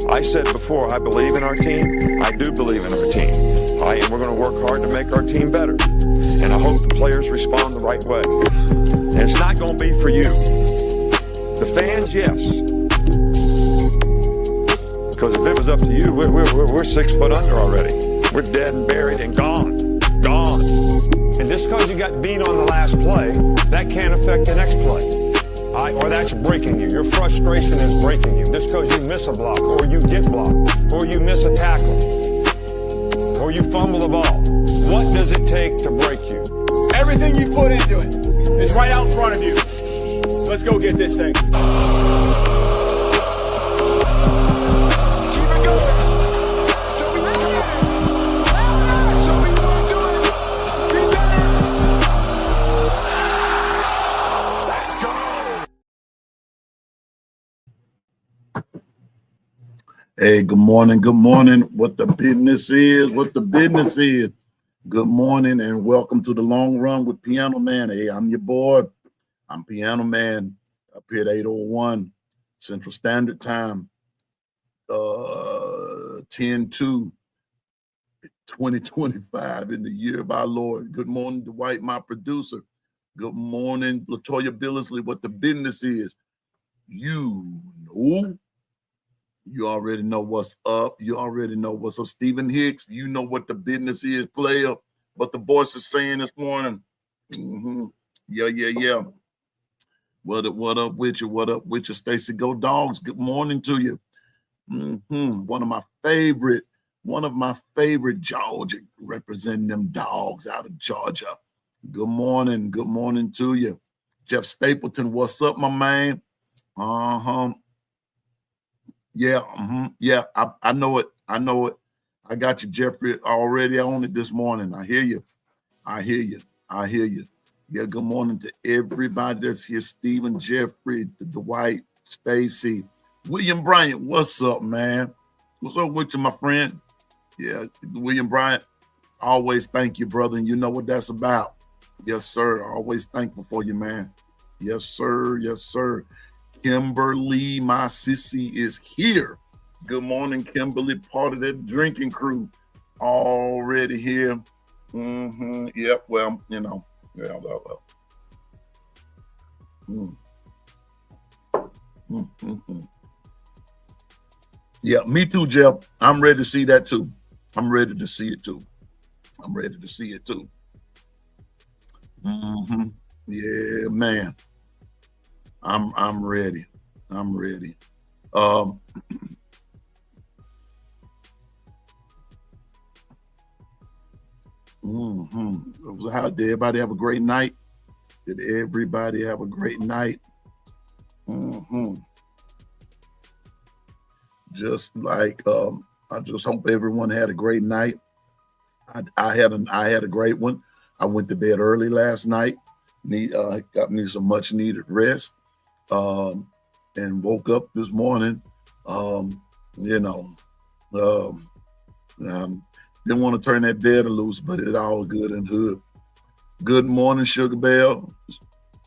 I said before, I believe in our team. I do believe in our team. All right, and we're going to work hard to make our team better. And I hope the players respond the right way. And it's not going to be for you. The fans, yes. Because if it was up to you, we're 6 foot under already. We're dead and buried and gone. Gone. And just because you got beat on the last play, that can't affect the next play. All right, or that's breaking you. Your frustration is breaking you. Just because you miss a block, or you get blocked, or you miss a tackle, or you fumble the ball. What does it take to break you? Everything you put into it is right out in front of you. Let's go get this thing. Hey, good morning. Good morning. What the business is, what the business is. Good morning and welcome to the Long Run with Piano Man. Hey, I'm your boy. I'm Piano Man up here at 8:01 Central Standard Time, 10/2/2025 in the year of our Lord. Good morning, Dwight, my producer. Good morning, Latoya Billisley. What the business is. You already know what's up. You already know what's up. Stephen Hicks, you know what the business is, player. What the voice is saying this morning. Yeah. What up with you? What up with you, Stacy? Go Dogs. Good morning to you. One of my favorite Georgia, representing them dogs out of Georgia. Good morning. Good morning to you. Jeff Stapleton, what's up, my man? Yeah, I know it. I got you, Jeffrey, already on it this morning. I hear you. Yeah, good morning to everybody that's here. Stephen, Jeffrey, Dwight, Stacy, William Bryant, what's up, man? What's up with you, my friend? Yeah, William Bryant, always thank you, brother, and you know what that's about. Yes, sir. Always thankful for you, man. Yes, sir. Kimberly, my sissy, is here. Good morning, Kimberly, part of that drinking crew, already here. Yep, well, you know. Yeah, Yeah, me too, Jeff. I'm ready to see that too. I'm ready to see it too. Yeah, man. I'm ready. How did everybody have a great night? Did everybody have a great night? Just like I just hope everyone had a great night. I had a great one. I went to bed early last night. Got me some much needed rest. And woke up this morning. Didn't want to turn that bed loose, but it's all good and hood. Good morning, Sugar Bell.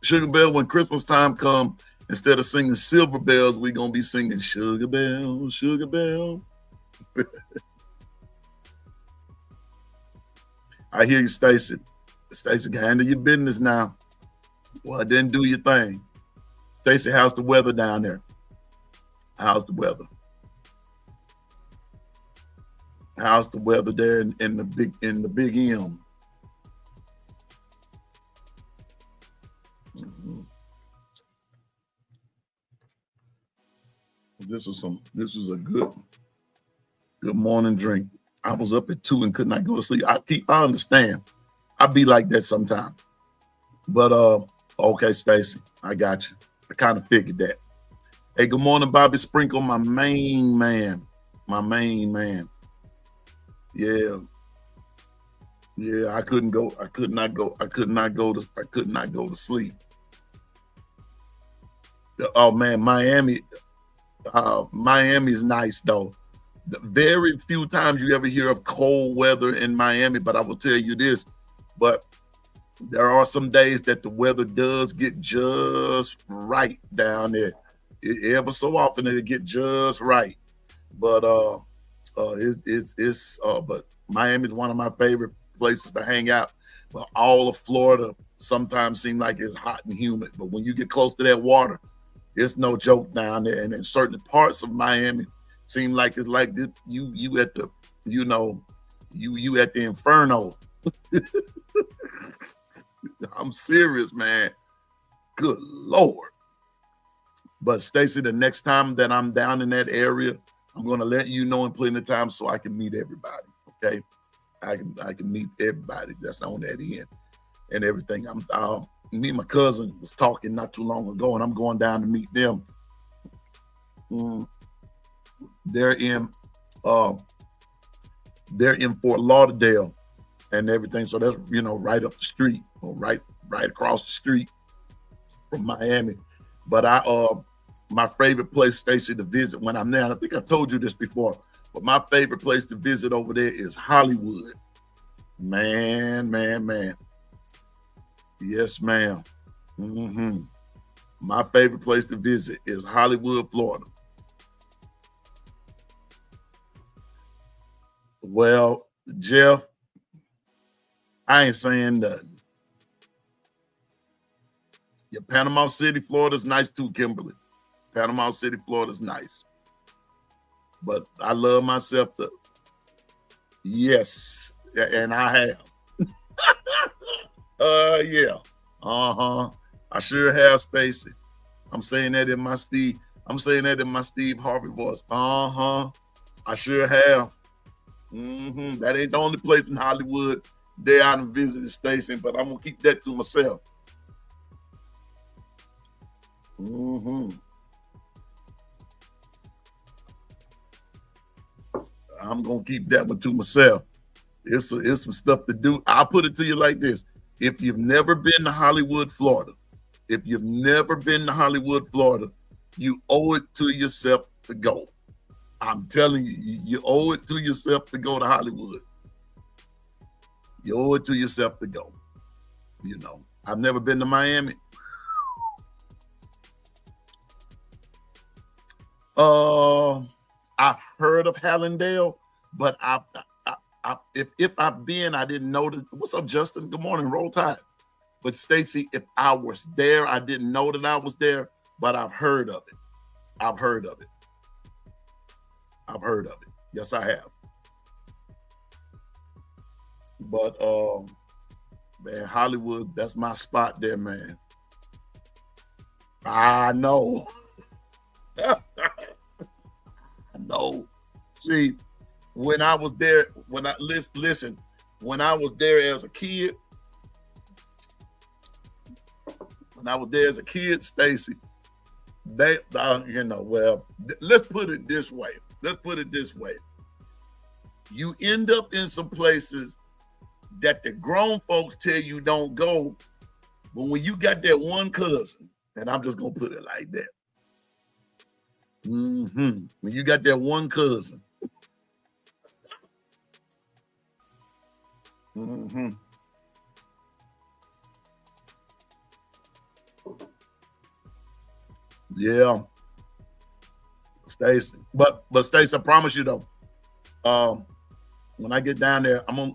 Sugar Bell, when Christmas time comes, instead of singing Silver Bells, we're going to be singing Sugar Bell, Sugar Bell. I hear you, Stacy. Stacy, handle your business now. Well, then do your thing. Stacy, how's the weather down there? How's the weather? How's the weather there in the big M? This was a good morning drink. I was up at 2 and could not go to sleep. I understand. I be like that sometimes. But okay, Stacy, I got you. I kind of figured that. Hey, good morning, Bobby Sprinkle, my main man. Yeah, I could not go to sleep. Oh man, Miami's nice though. The very few times you ever hear of cold weather in Miami, but I will tell you this, but there are some days that the weather does get just right down there. Ever so often it'll get just right. But but Miami is one of my favorite places to hang out. But all of Florida sometimes seem like it's hot and humid. But when you get close to that water, it's no joke down there. And in certain parts of Miami, seem like it's like this, you at the you at the inferno. I'm serious, man. Good Lord. But Stacy, the next time that I'm down in that area, I'm going to let you know in plenty of time so I can meet everybody. Okay, I can meet everybody that's on that end and everything. Me and my cousin was talking not too long ago, and I'm going down to meet them. They're in Fort Lauderdale and everything, so that's right up the street, or right across the street from Miami. But my favorite place, Stacy, to visit when I'm there, and I think I told you this before, but my favorite place to visit over there is Hollywood. Man. Yes, ma'am. My favorite place to visit is Hollywood, Florida. Well, Jeff, I ain't saying nothing. Yeah, Panama City, Florida's nice too, Kimberly. Panama City, Florida's nice. But I love myself to, yes, and I have. Yeah. I sure have, Stacy. I'm saying that in my Steve Harvey voice. I sure have. That ain't the only place in Hollywood they out and visited, Stacy, but I'm gonna keep that to myself. I'm gonna keep that one to myself. It's some stuff to do. I'll put it to you like this: if you've never been to Hollywood, Florida, you owe it to yourself to go. I'm telling you, you owe it to yourself to go to Hollywood. You owe it to yourself to go. I've never been to Miami. I've heard of Hallandale, but if I've been, I didn't know that. What's up, Justin? Good morning, roll tide. But Stacy, if I was there, I didn't know that I was there, but I've heard of it. I've heard of it. Yes, I have. But man, Hollywood, that's my spot there, man. I know. I know. See, when I was there, when I was there as a kid, Stacy, let's put it this way. You end up in some places that the grown folks tell you don't go, but when you got that one cousin, and I'm just gonna put it like that. When you got that one cousin. Yeah. Stacy. But Stacy, I promise you though, when I get down there, I'm gonna,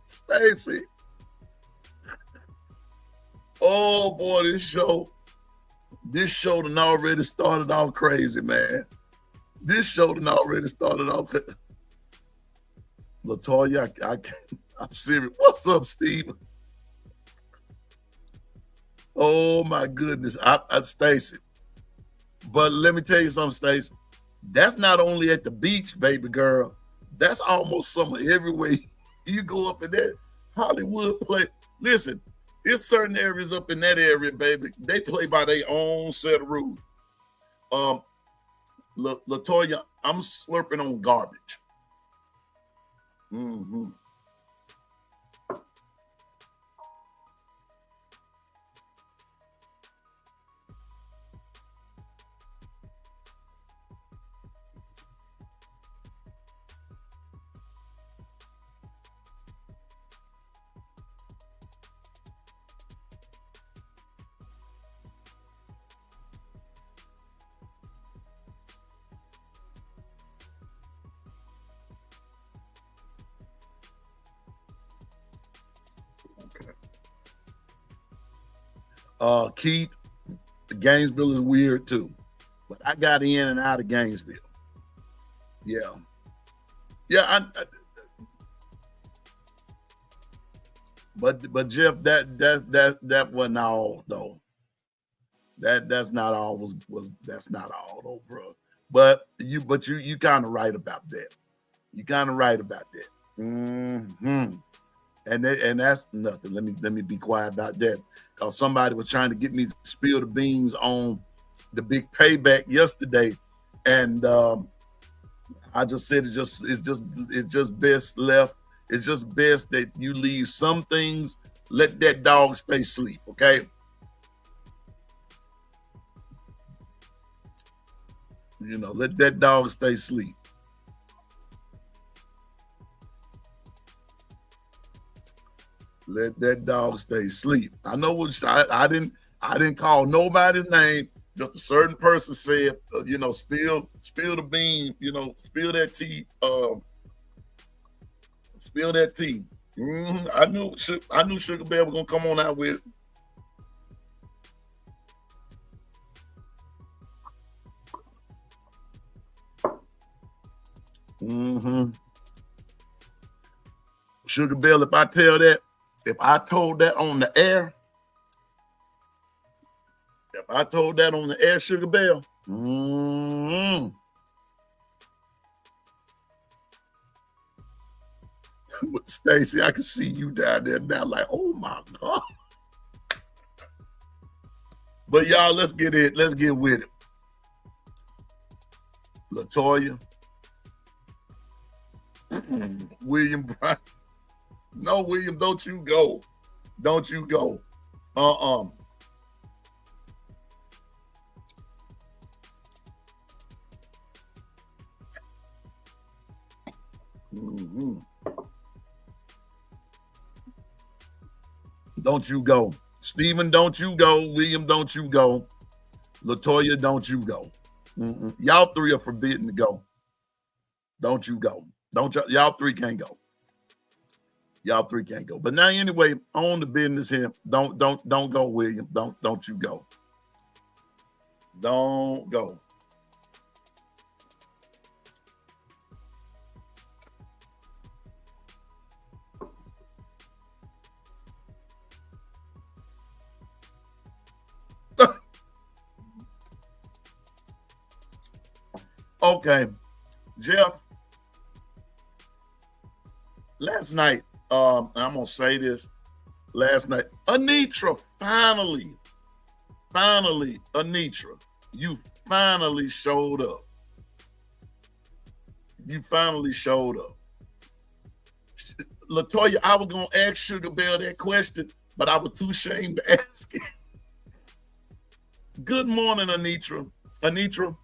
Stacy. Oh boy, this show done already started off crazy, man. Latoya, I'm serious. What's up, Steve? Oh my goodness, Stacy. But let me tell you something, Stacy. That's not only at the beach, baby girl. That's almost summer everywhere you go up in that Hollywood play. Listen, there's certain areas up in that area, baby. They play by their own set of rules. Latoya, I'm slurping on garbage. Keith, Gainesville is weird too. But I got in and out of Gainesville. Yeah. Yeah, but Jeff, that wasn't all though. That's not all that's not all though, bro. But you kind of right about that. You kind of right about that. Mm-hmm. And that's nothing. Let me be quiet about that. Because somebody was trying to get me to spill the beans on the big payback yesterday. And I just said it's just best left. It's just best that you leave some things, let that dog stay asleep, okay? You know, let that dog stay asleep. Let that dog stay asleep. I know what I didn't call nobody's name. Just a certain person said, spill the bean, spill that tea, spill that tea. I knew Sugar Bear was gonna come on out with it. Sugar Bear, if I told that on the air, Sugar Bear, But Stacy, I can see you down there now, like, oh my God. But y'all, let's get with it. LaToya, William Bryant. No, William, don't you go. Don't you go. Don't you go. Stephen, don't you go. William, don't you go. LaToya, don't you go. Y'all three are forbidden to go. Don't you go. Y'all three can't go. Y'all three can't go. But now anyway, on the business here. Don't go, William. Don't you go. Don't go. Okay, Jeff. Last night, I'm gonna say this. Last night, Anitra, finally, Anitra, you finally showed up. You finally showed up. LaToya, I was gonna ask Sugar Bear that question, but I was too ashamed to ask it. Good morning, Anitra. Anitra.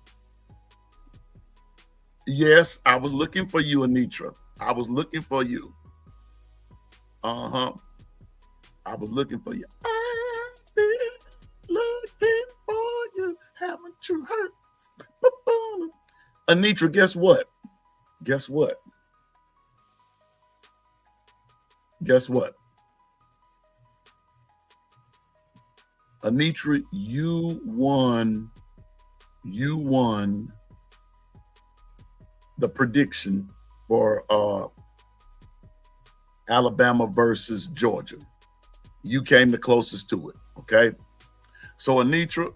Yes, I was looking for you, Anitra. I was looking for you. I was looking for you. I've been looking for you. Haven't you heard? Anitra, guess what? Guess what? Guess what? Anitra, you won the prediction for Alabama versus Georgia. You came the closest to it, okay? So Anitra,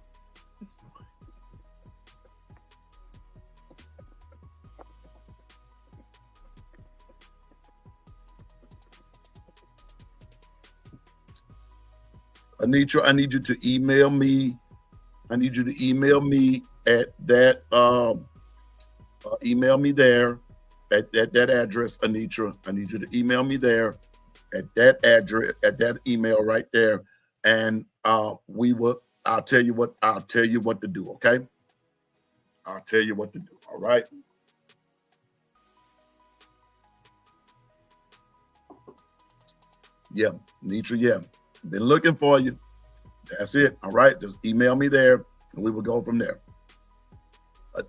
I need you to email me. I need you to email me at that email me there at that address, Anitra. I need you to email me there at that address, at that email right there, and I'll tell you what to do, okay? I'll tell you what to do, all right? Yeah, Anitra, yeah. Been looking for you. That's it, all right? Just email me there, and we will go from there.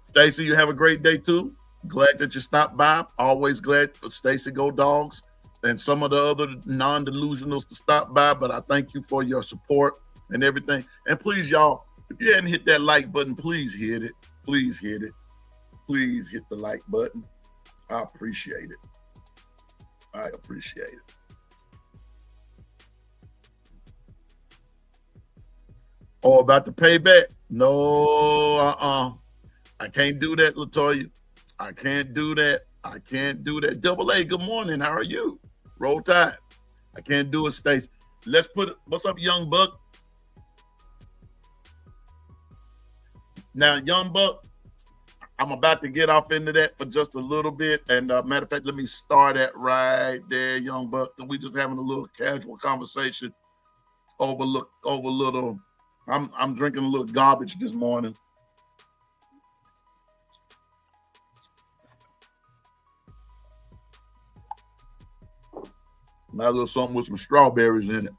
Stacy, you have a great day too. Glad that you stopped by. Always glad for Stacy Go Dogs and some of the other non-delusionals to stop by. But I thank you for your support and everything. And please, y'all, if you hadn't hit that like button, please hit it. Please hit it. Please hit the like button. I appreciate it. I appreciate it. Oh, about the payback? No, I can't do that, Latoya. I can't do that. I can't do that. Double A, good morning. How are you? Roll Tide. I can't do it, Stacy. Let's put it. What's up, Young Buck? Now, Young Buck, I'm about to get off into that for just a little bit. And matter of fact, let me start that right there, Young Buck. We just having a little casual conversation over little. I'm drinking a little garbage this morning. Now a little something with some strawberries in it.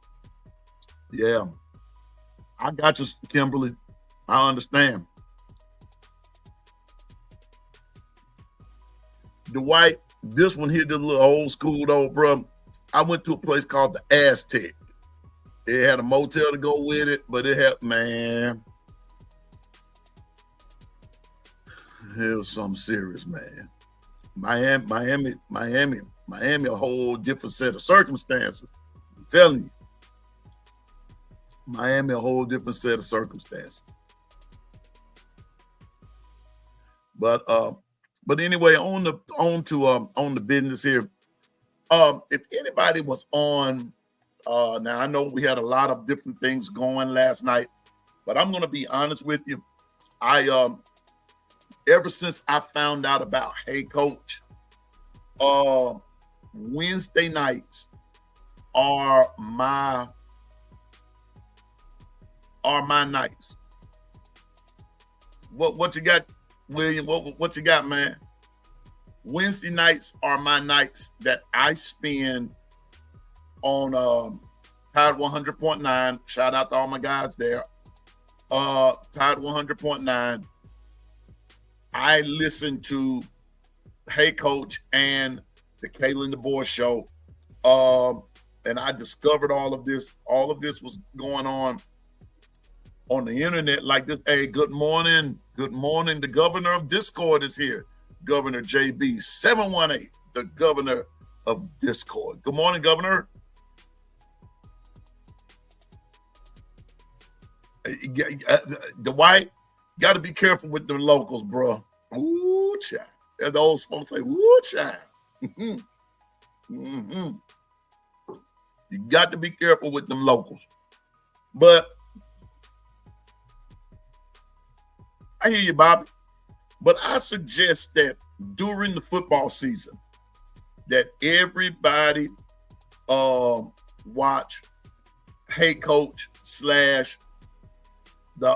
Yeah. I got you, Kimberly. I understand. Dwight, this one here, this little old school though, bro. I went to a place called the Aztec. It had a motel to go with it, but it had, man, it was something serious, man. Miami, a whole different set of circumstances. I'm telling you. Miami, a whole different set of circumstances. But anyway, on the business here. If anybody was on, now I know we had a lot of different things going last night, but I'm gonna be honest with you. I ever since I found out about Hey Coach, Wednesday nights are my nights. What you got, William? What you got, man? Wednesday nights are my nights that I spend on Tide 100.9. Shout out to all my guys there. Tide 100.9. I listen to Hey Coach and the Kaylin DeBoer show. And I discovered all of this. All of this was going on the internet like this. Hey, good morning. Good morning. The governor of Discord is here. Governor JB 718, the governor of Discord. Good morning, Governor. Dwight, got to be careful with the locals, bro. Ooh, child. As the old folks say, ooh, child. Mm-hmm. You got to be careful with them locals. But I hear you, Bobby. But I suggest that during the football season, that everybody watch Hey Coach / the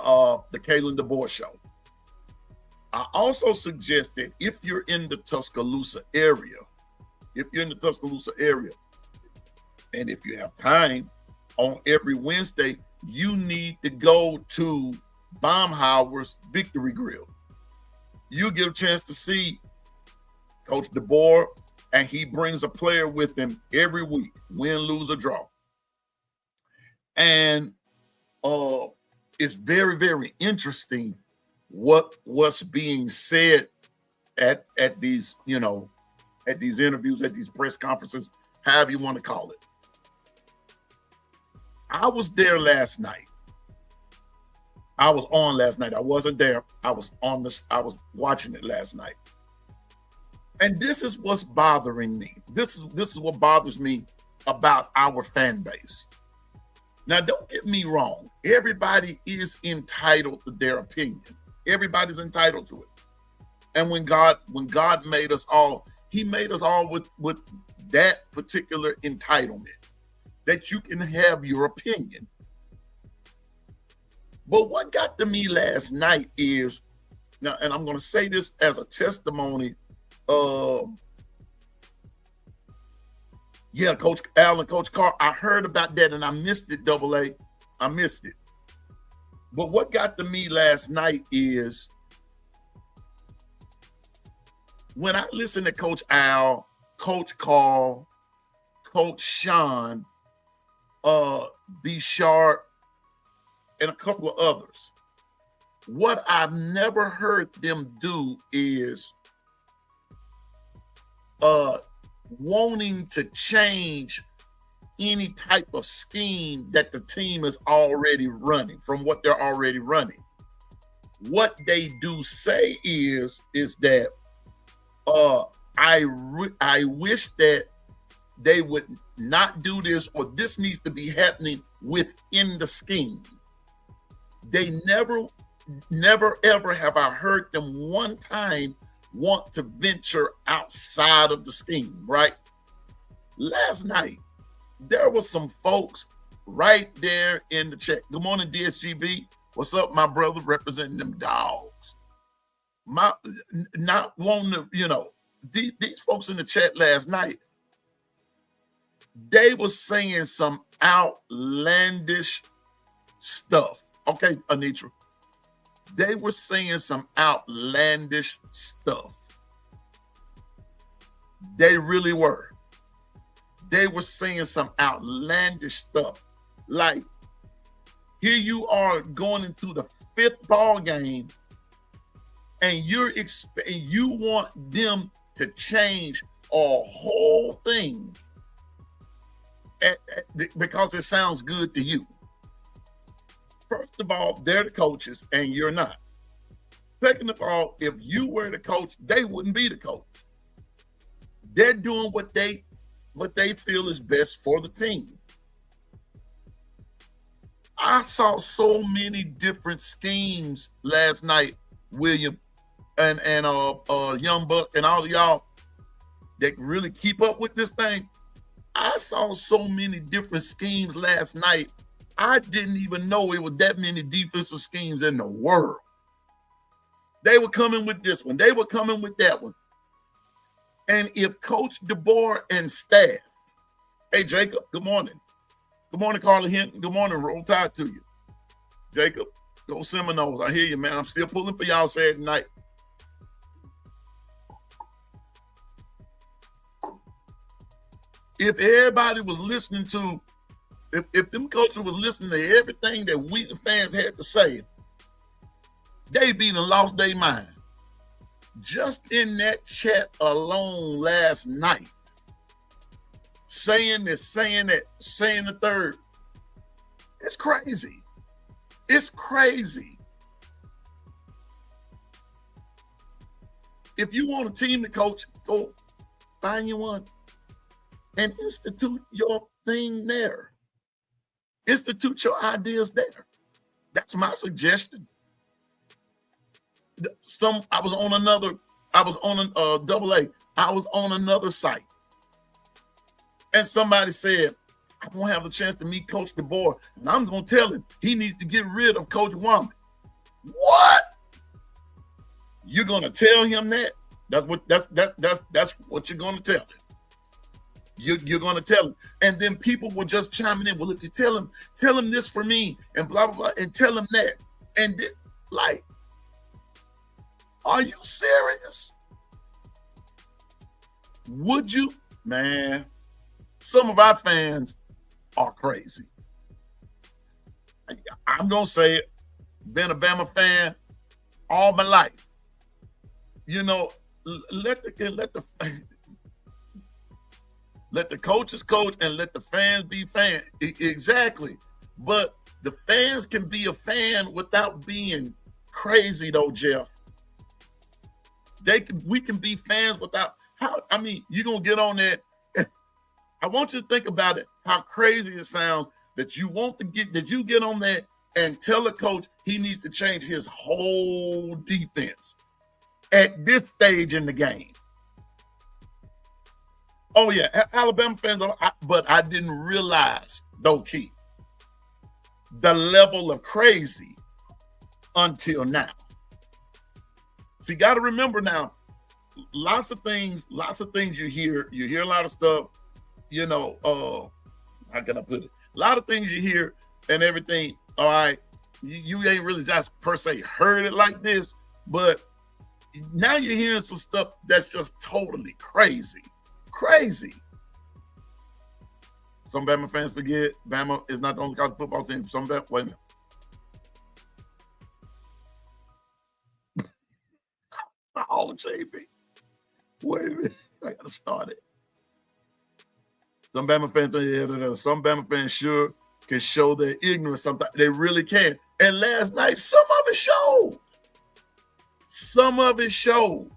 Kaylin DeBoer show. I also suggest that if you're in the Tuscaloosa area, and if you have time on every Wednesday, you need to go to Baumhauer's Victory Grill. You get a chance to see Coach DeBoer, and he brings a player with him every week, win, lose, or draw. And it's very, very interesting what's being said at these, at these interviews, at these press conferences, however you want to call it. I was there last night. I was on last night. I wasn't there. I was watching it last night. And this is what's bothering me. This is what bothers me about our fan base. Now, don't get me wrong. Everybody is entitled to their opinion. Everybody's entitled to it. And when God made us all, he made us all with that particular entitlement, that you can have your opinion. But what got to me last night is, now, and I'm going to say this as a testimony, Coach Al and Coach Carr, I heard about that and I missed it, Double A. I missed it. But what got to me last night is when I listened to Coach Al, Coach Carr, Coach Sean, B. Sharp, and a couple of others. What I've never heard them do is wanting to change any type of scheme that the team is already running from what they're already running. What they do say is that I wish that they would not do this, or this needs to be happening within the scheme. They never ever have I heard them one time want to venture outside of the scheme, right? Last night, there was some folks right there in the chat. Good morning, DSGB. What's up, my brother, representing them dogs? Not wanting to, these folks in the chat last night, they were saying some outlandish stuff. Okay, Anitra. They were saying some outlandish stuff. They really were. They were saying some outlandish stuff. Like, here you are going into the 5th ball game, and you want them to change a whole thing because it sounds good to you. First of all, they're the coaches and you're not. Second of all, if you were the coach, they wouldn't be the coach. They're doing what they feel is best for the team. I saw so many different schemes last night, William and Young Buck and all of y'all that really keep up with this thing. I saw so many different schemes last night. I didn't even know it was that many defensive schemes in the world. They were coming with this one. They were coming with that one. And if Coach DeBoer and staff, hey, Jacob, good morning. Good morning, Carla Hinton. Good morning, Roll Tide to you. Jacob, go Seminoles. I hear you, man. I'm still pulling for y'all Saturday night. If everybody was listening to, if them coaches was listening to everything that we the fans had to say, they be done lost their mind. Just in that chat alone last night, saying this, saying that, saying the third, it's crazy. It's crazy. If you want a team to coach, go find you one and institute your thing there. Institute your ideas there. That's my suggestion. I was on AA. I was on another site. And somebody said, I won't have a chance to meet Coach DeBoer, and I'm going to tell him he needs to get rid of Coach Womack. What? You're going to tell him that? That's what you're going to tell him. You're going to tell him. And then people were just chiming in. Well, if you tell him this for me and blah, blah, blah, and tell him that. And like, are you serious? Would you? Man, some of our fans are crazy. I'm going to say it. Been a Bama fan all my life. Let the coaches coach and let the fans be fans. Exactly. But the fans can be a fan without being crazy, though, Jeff. We can be fans without you're gonna get on that. I want you to think about it, how crazy it sounds that you get on that and tell a coach he needs to change his whole defense at this stage in the game. Oh yeah, Alabama fans, but I didn't realize, though, Keith, the level of crazy until now. So you got to remember now, lots of things you hear a lot of stuff, how can I put it? A lot of things you hear and everything, all right, you ain't really just per se heard it like this, but now you're hearing some stuff that's just totally crazy. Crazy. Some Bama fans forget Bama is not the only college football team. Wait a minute. Oh, JB. Wait a minute. I gotta start it. Some Bama fans think, yeah, some Bama fans sure can show their ignorance sometimes. They really can. And last night, some of it showed. Some of it showed.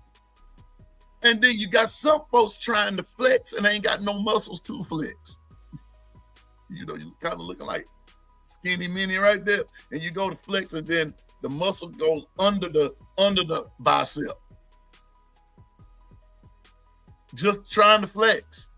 And then you got some folks trying to flex and they ain't got no muscles to flex. You know, you kind of looking like skinny mini right there. And you go to flex and then the muscle goes under the bicep. Just trying to flex.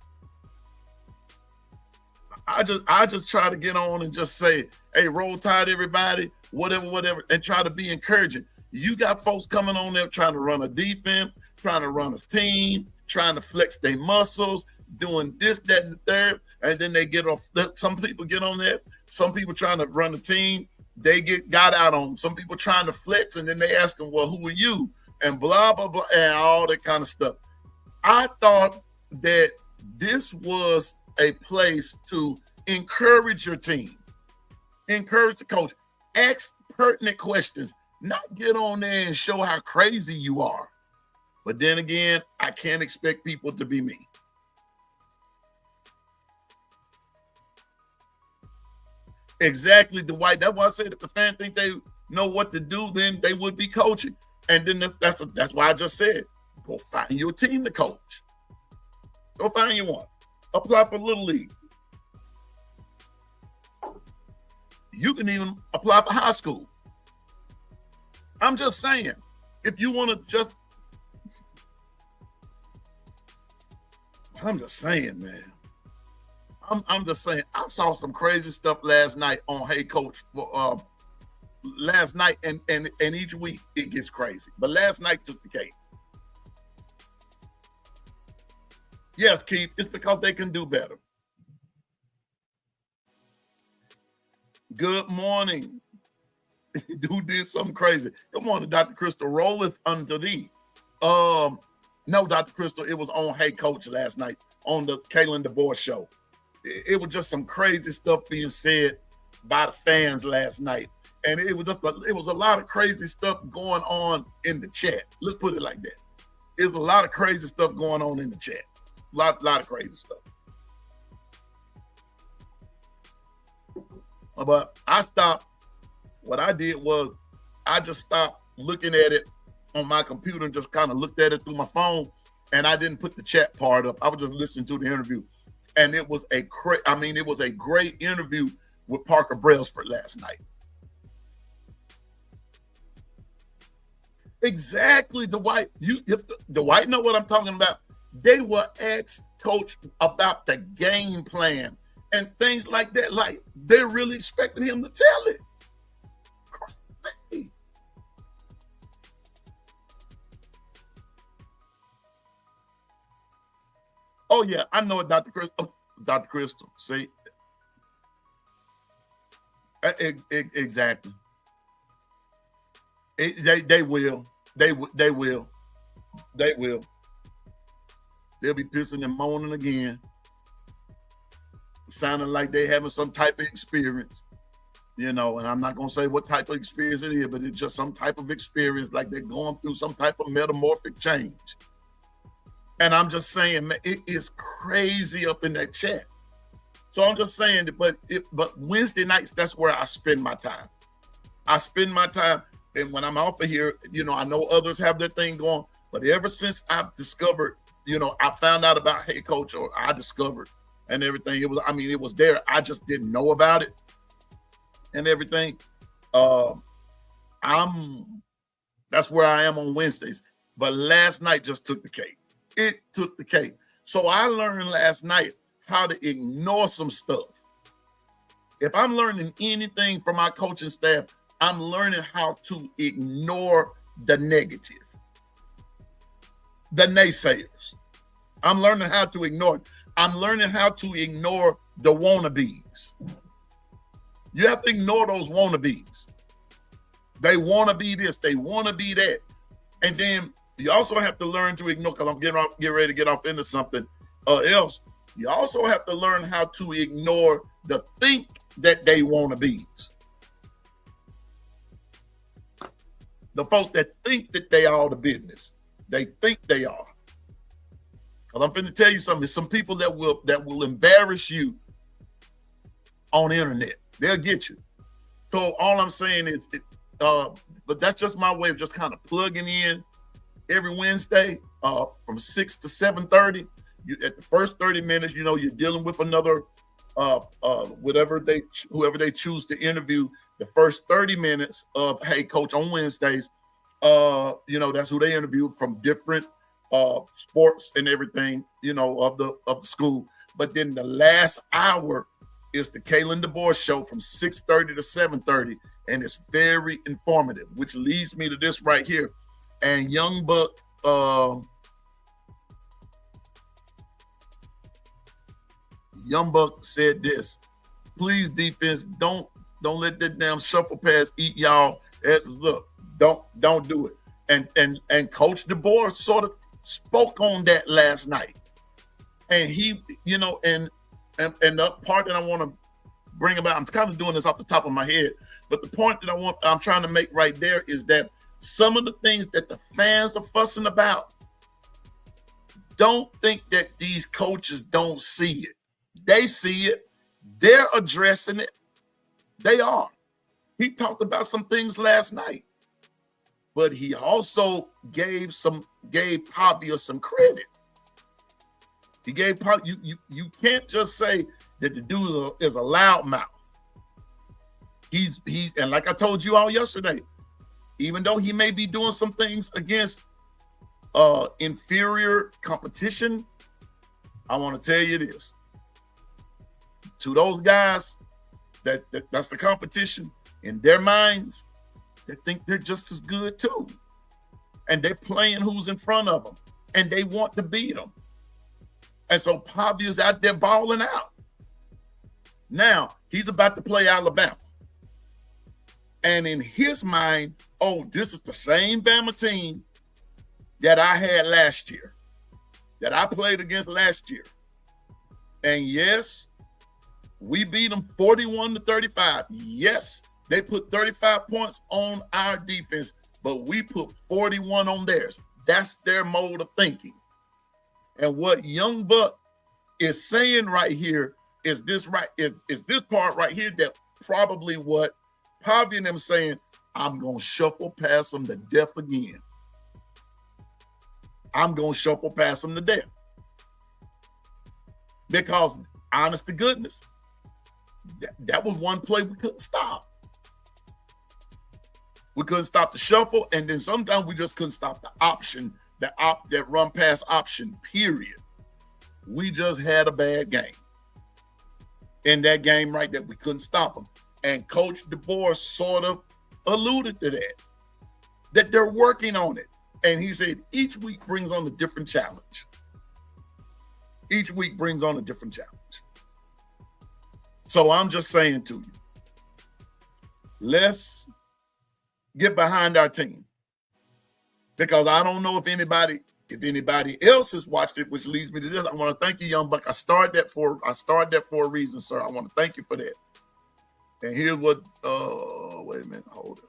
I just try to get on and just say, hey, roll tide, everybody, whatever, and try to be encouraging. You got folks coming on there trying to run a defense, trying to run a team, trying to flex their muscles, doing this, that, and the third, and then they get off. Some people get on there. Some people trying to run a team, they got out on them. Some people trying to flex, and then they ask them, well, who are you? And blah, blah, blah, and all that kind of stuff. I thought that this was a place to encourage your team, encourage the coach, ask pertinent questions, not get on there and show how crazy you are. But then again, I can't expect people to be me. Exactly, Dwight. That's why I said if the fans think they know what to do, then they would be coaching. And then that's why I just said, go find your team to coach. Go find you one. Apply for Little League. You can even apply for high school. I'm just saying, if you want to just, I'm just saying, man. I'm just saying, I saw some crazy stuff last night on Hey Coach. Last night and each week it gets crazy. But last night took the cake. Yes, Keith, it's because they can do better. Good morning. Dude did something crazy. Good morning, Dr. Crystal. Rolleth unto thee. No, Dr. Crystal, it was on Hey Coach last night on the Kalen DeBoer show. It was just some crazy stuff being said by the fans last night. And it was a lot of crazy stuff going on in the chat. Let's put it like that. There's a lot of crazy stuff going on in the chat. Lot of crazy stuff. But I stopped. What I did was I just stopped looking at it on my computer and just kind of looked at it through my phone. And I didn't put the chat part up. I was just listening to the interview. And it was a great interview with Parker Brailsford last night. Exactly, Dwight. Dwight know what I'm talking about. They will ask Coach about the game plan and things like that. Like they're really expecting him to tell it. Crazy. Oh yeah, I know it, Dr. Crystal. Dr. Crystal, see, exactly. They will. They will. They'll be pissing and moaning again, sounding like they having some type of experience, you know. And I'm not gonna say what type of experience it is, but it's just some type of experience, like they're going through some type of metamorphic change. And I'm just saying, man, it is crazy up in that chat. So I'm just saying, but Wednesday nights, that's where I spend my time. I spend my time, and when I'm off of here, you know, I know others have their thing going, but ever since I've discovered, you know, I found out about Hey Coach, or I discovered and everything. It was there. I just didn't know about it and everything. That's where I am on Wednesdays. But last night just took the cake. It took the cake. So I learned last night how to ignore some stuff. If I'm learning anything from my coaching staff, I'm learning how to ignore the negative, the naysayers. I'm learning how to ignore it. I'm learning how to ignore the wannabes. You have to ignore those wannabes. They want to be this. They want to be that. And then you also have to learn to ignore, because I'm getting ready to get off into something else. You also have to learn how to ignore the think that they want to be. The folks that think that they are the business. They think they are. Because I'm going to tell you something. There's some people that will embarrass you on the internet. They'll get you. So all I'm saying is, but that's just my way of just kind of plugging in every Wednesday from 6 to 7:30. At the first 30 minutes, you're dealing with another whoever they choose to interview. The first 30 minutes of Hey Coach on Wednesdays, that's who they interview from different sports and everything, of the school. But then the last hour is the Kalen DeBoer show from 6:30 to 7:30, and it's very informative, which leads me to this right here. And Young Buck, said this: please, defense, don't let that damn shuffle pass eat y'all. Look, don't do it. And Coach DeBoer sort of spoke on that last night, and he, and the part that I want to bring about, I'm kind of doing this off the top of my head, but the point that I'm trying to make right there is that some of the things that the fans are fussing about, don't think that these coaches don't see it. They see it. They're addressing it. They are. He talked about some things last night, but he also gave Pavia some credit. He gave you can't just say that the dude is a loudmouth. He's and like I told you all yesterday, even though he may be doing some things against inferior competition, I want to tell you this: to those guys that's the competition, in their minds, they think they're just as good too, and they're playing who's in front of them, and they want to beat them. And so Pavia's out there balling out. Now he's about to play Alabama, and in his mind, oh, this is the same Bama team that I had last year, that I played against last year. And yes, we beat them 41-35. Yes, they put 35 points on our defense, but we put 41 on theirs. That's their mode of thinking. And what Young Buck is saying right here is this part right here that probably what Pavia and them saying, I'm going to shuffle past them to death again. I'm going to shuffle past them to death. Because, honest to goodness, that was one play we couldn't stop. We couldn't stop the shuffle, and then sometimes we just couldn't stop the option, that run pass option, period. We just had a bad game. In that game right there, we couldn't stop them. And Coach DeBoer sort of alluded to that they're working on it. And he said each week brings on a different challenge. Each week brings on a different challenge. So I'm just saying to you, let's get behind our team. Because I don't know if anybody else has watched it, which leads me to this. I want to thank you, Young Buck. I started that for a reason, sir. I want to thank you for that. And here's what, wait a minute. Hold it.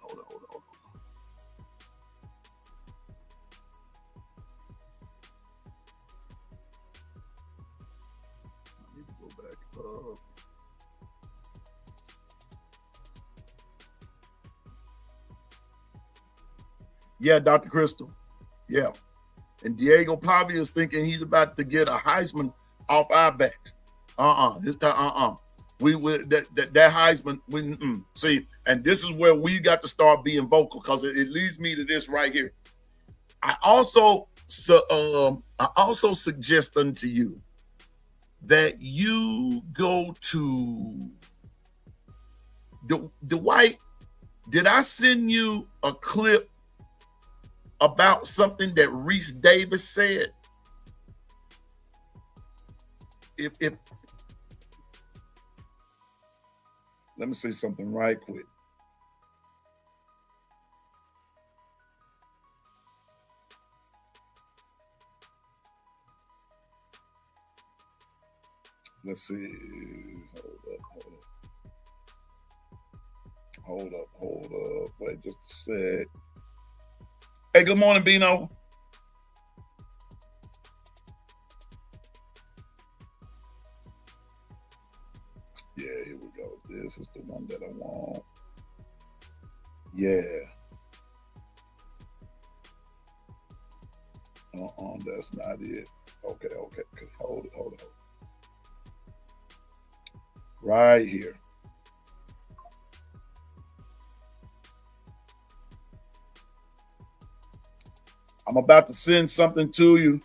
I need to go back up. Yeah, Dr. Crystal. Yeah. And Diego Pavia is thinking he's about to get a Heisman off our back. This time, We would that Heisman. See, and this is where we got to start being vocal, because it leads me to this right here. I also suggest unto you that you go to Dwight. Did I send you a clip about something that Reese Davis said? If let me say something right quick. Let's see. Hold up. Wait just a sec. Hey, good morning, Bino. one that I want. Yeah. That's not it. Okay. Hold it. Right here. I'm about to send something to you.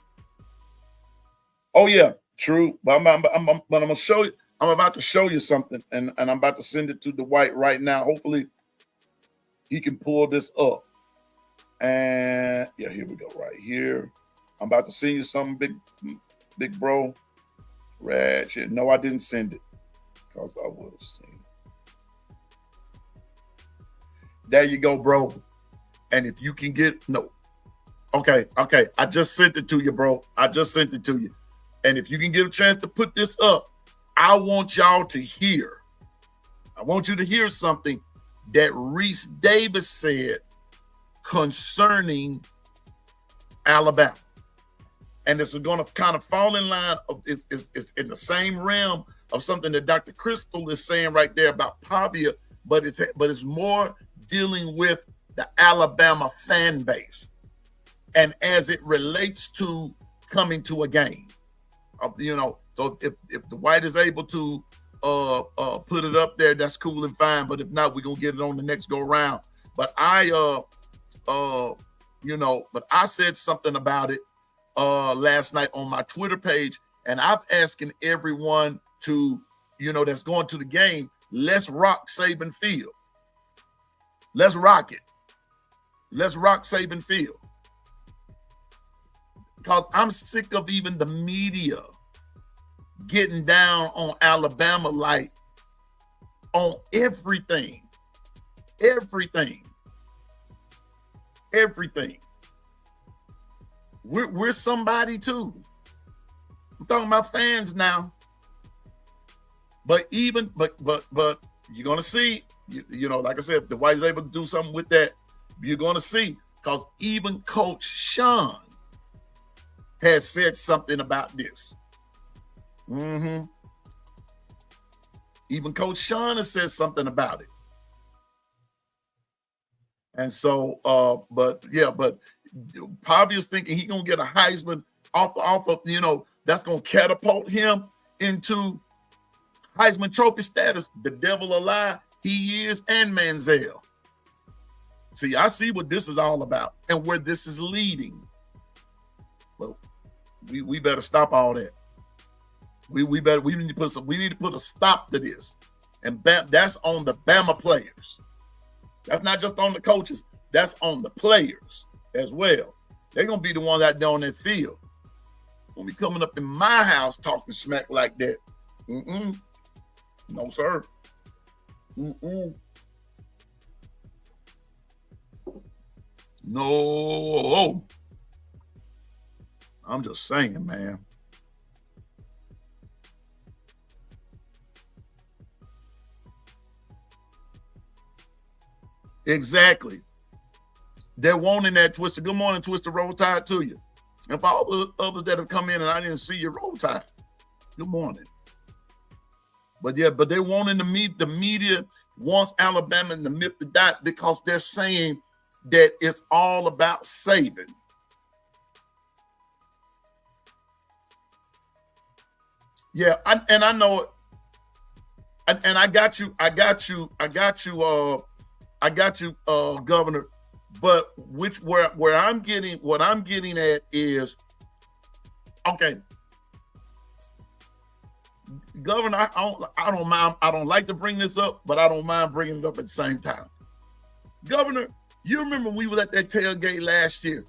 Oh yeah, true. But I'm gonna show you. I'm about to show you something, and I'm about to send it to Dwight right now. Hopefully, he can pull this up. And yeah, here we go. Right here. I'm about to send you something, big bro. Ratchet. No, I didn't send it because I would have seen it. There you go, bro. And if you can get okay. I just sent it to you, bro. I just sent it to you. And if you can get a chance to put this up, I want y'all to hear. I want you to hear something that Reese Davis said concerning Alabama. And it's going to kind of fall in line of it's in the same realm of something that Dr. Crystal is saying right there about Pavia, but it's more dealing with the Alabama fan base and as it relates to coming to a game. So if the White is able to put it up there, that's cool and fine. But if not, we're gonna get it on the next go round. But I said something about it last night on my Twitter page, and I'm asking everyone to, that's going to the game, let's rock Saban Field. Let's rock it. Let's rock Saban Field. Because I'm sick of even the media getting down on Alabama like on everything. We're somebody too. I'm talking about fans now. But you're gonna see, like I said, if the White is able to do something with that, you're gonna see, because even Coach Sean has said something about this. Even Coach Sean has said something about it. And so, but Pavia's thinking he's gonna get a Heisman off of, that's gonna catapult him into Heisman Trophy status. The devil a lie, he is, and Manziel. See, I see what this is all about and where this is leading. Well, we better stop all that. We need to put a stop to this. And that's on the Bama players. That's not just on the coaches, that's on the players as well. They're gonna be the ones out there on that field. Gonna be coming up in my house talking smack like that. No, sir. No. I'm just saying, man. Exactly. They're wanting that Twister. Good morning, Twister. Roll Tide to you. And for all the others that have come in and I didn't see your Roll Tide, good morning. But they're wanting to meet the media wants Alabama and the myth to die because they're saying that it's all about Saban. Yeah, I know it. And I got you, Governor. But where I'm getting at is, okay, Governor, I don't mind. I don't like to bring this up, but I don't mind bringing it up at the same time. Governor, you remember we were at that tailgate last year.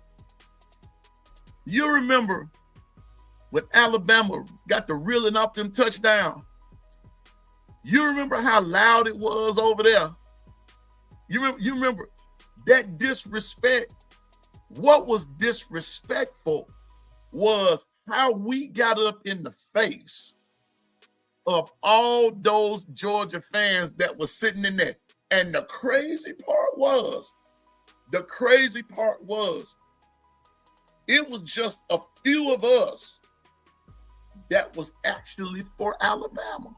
You remember when Alabama got the reeling off them touchdown. You remember how loud it was over there. You remember that disrespect. What was disrespectful was how we got up in the face of all those Georgia fans that were sitting in there. And the crazy part was, it was just a few of us that was actually for Alabama.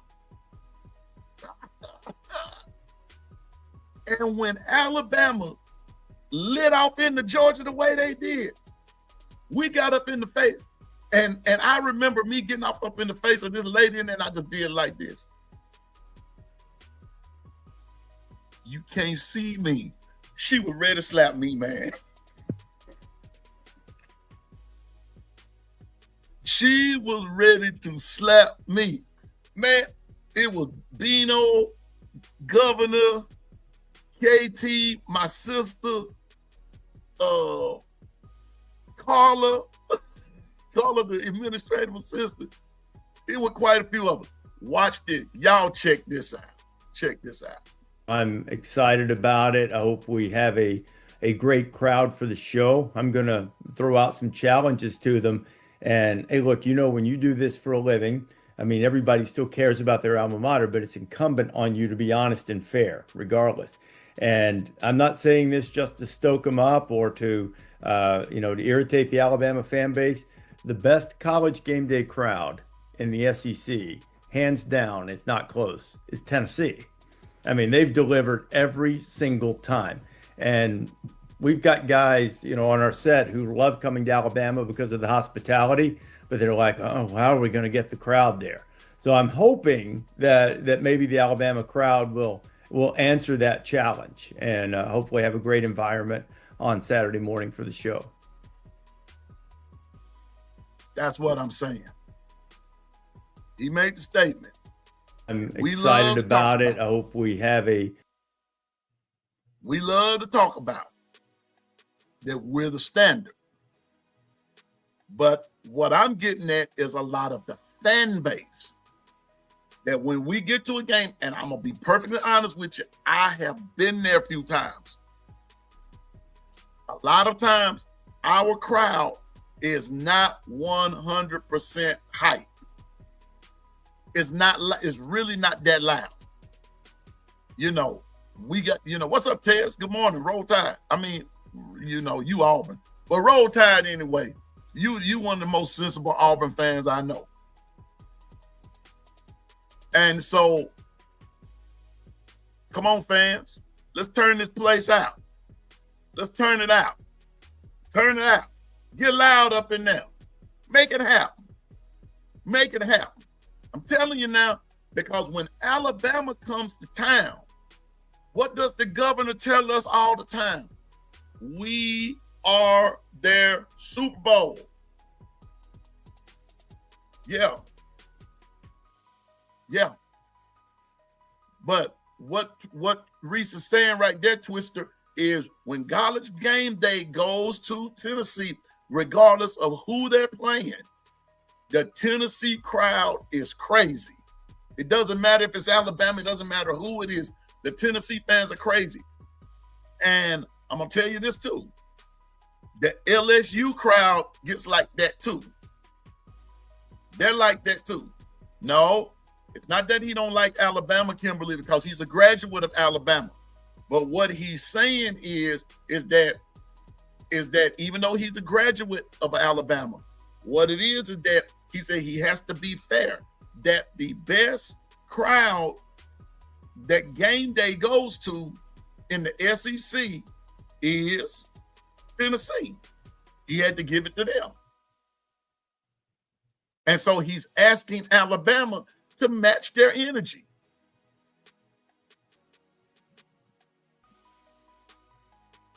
And when Alabama lit off into Georgia the way they did, we got up in the face. And I remember me getting up in the face of this lady, and then I just did like this. You can't see me. She was ready to slap me, man. She was ready to slap me. Man, it was Bino, Governor, KT, my sister, Carla, the administrative assistant. It was quite a few of us. Watch this. Y'all check this out. Check this out. I'm excited about it. I hope we have a great crowd for the show. I'm going to throw out some challenges to them. And hey, look, you know, when you do this for a living, I mean, everybody still cares about their alma mater, but it's incumbent on you to be honest and fair, regardless. And I'm not saying this just to stoke them up or to, to irritate the Alabama fan base. The best college game day crowd in the SEC, hands down, it's not close, is Tennessee. I mean, they've delivered every single time. And we've got guys, on our set who love coming to Alabama because of the hospitality, but they're like, oh, how are we going to get the crowd there? So I'm hoping that maybe the Alabama crowd will answer that challenge and hopefully have a great environment on Saturday morning for the show. That's what I'm saying. He made the statement. I'm excited about it. I hope we have we love to talk about that we're the standard. But what I'm getting at is a lot of the fan base that when we get to a game, and I'm going to be perfectly honest with you, I have been there a few times. A lot of times, our crowd is not 100% hype. It's really not that loud. We got, what's up, Tez? Good morning, Roll Tide. I mean, you Auburn. But Roll Tide anyway. You one of the most sensible Auburn fans I know. And so, come on, fans. Let's turn this place out. Let's turn it out. Turn it out. Get loud up in there. Make it happen. Make it happen. I'm telling you now, because when Alabama comes to town, what does the governor tell us all the time? We are their Super Bowl. Yeah. Yeah. But what Reese is saying right there, Twister, is when college game day goes to Tennessee, regardless of who they're playing, the Tennessee crowd is crazy. It doesn't matter if it's Alabama. It doesn't matter who it is. The Tennessee fans are crazy. And I'm going to tell you this too. The LSU crowd gets like that too. They're like that too. No, it's not that he don't like Alabama, Kimberly, because he's a graduate of Alabama. But what he's saying is that even though he's a graduate of Alabama, what it is that he said he has to be fair, that the best crowd that game day goes to in the SEC is Tennessee. He had to give it to them. And so he's asking Alabama to match their energy.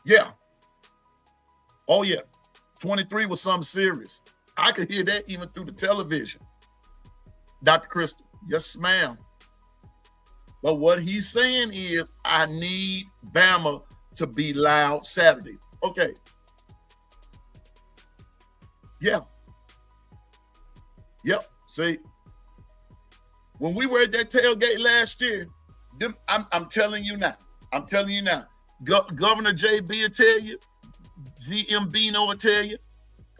Yeah. Oh, yeah. 23 was something serious. I could hear that even through the television. Dr. Crystal, yes, ma'am. But what he's saying is, I need Bama to be loud Saturday. Okay. Yeah. Yep. See, when we were at that tailgate last year, I'm telling you now. Governor JB will tell you, GM Bino will tell you,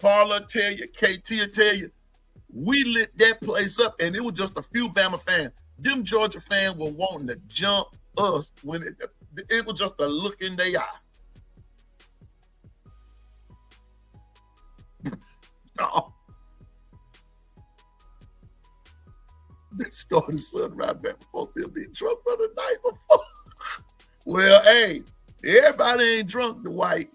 Carla will tell you, KT will tell you, we lit that place up, and it was just a few Bama fans. Them Georgia fans were wanting to jump us when it was just a look in their eye. Oh. They started sunrise back before they'll be in trouble for the night before. Well, hey, everybody ain't drunk, Dwight.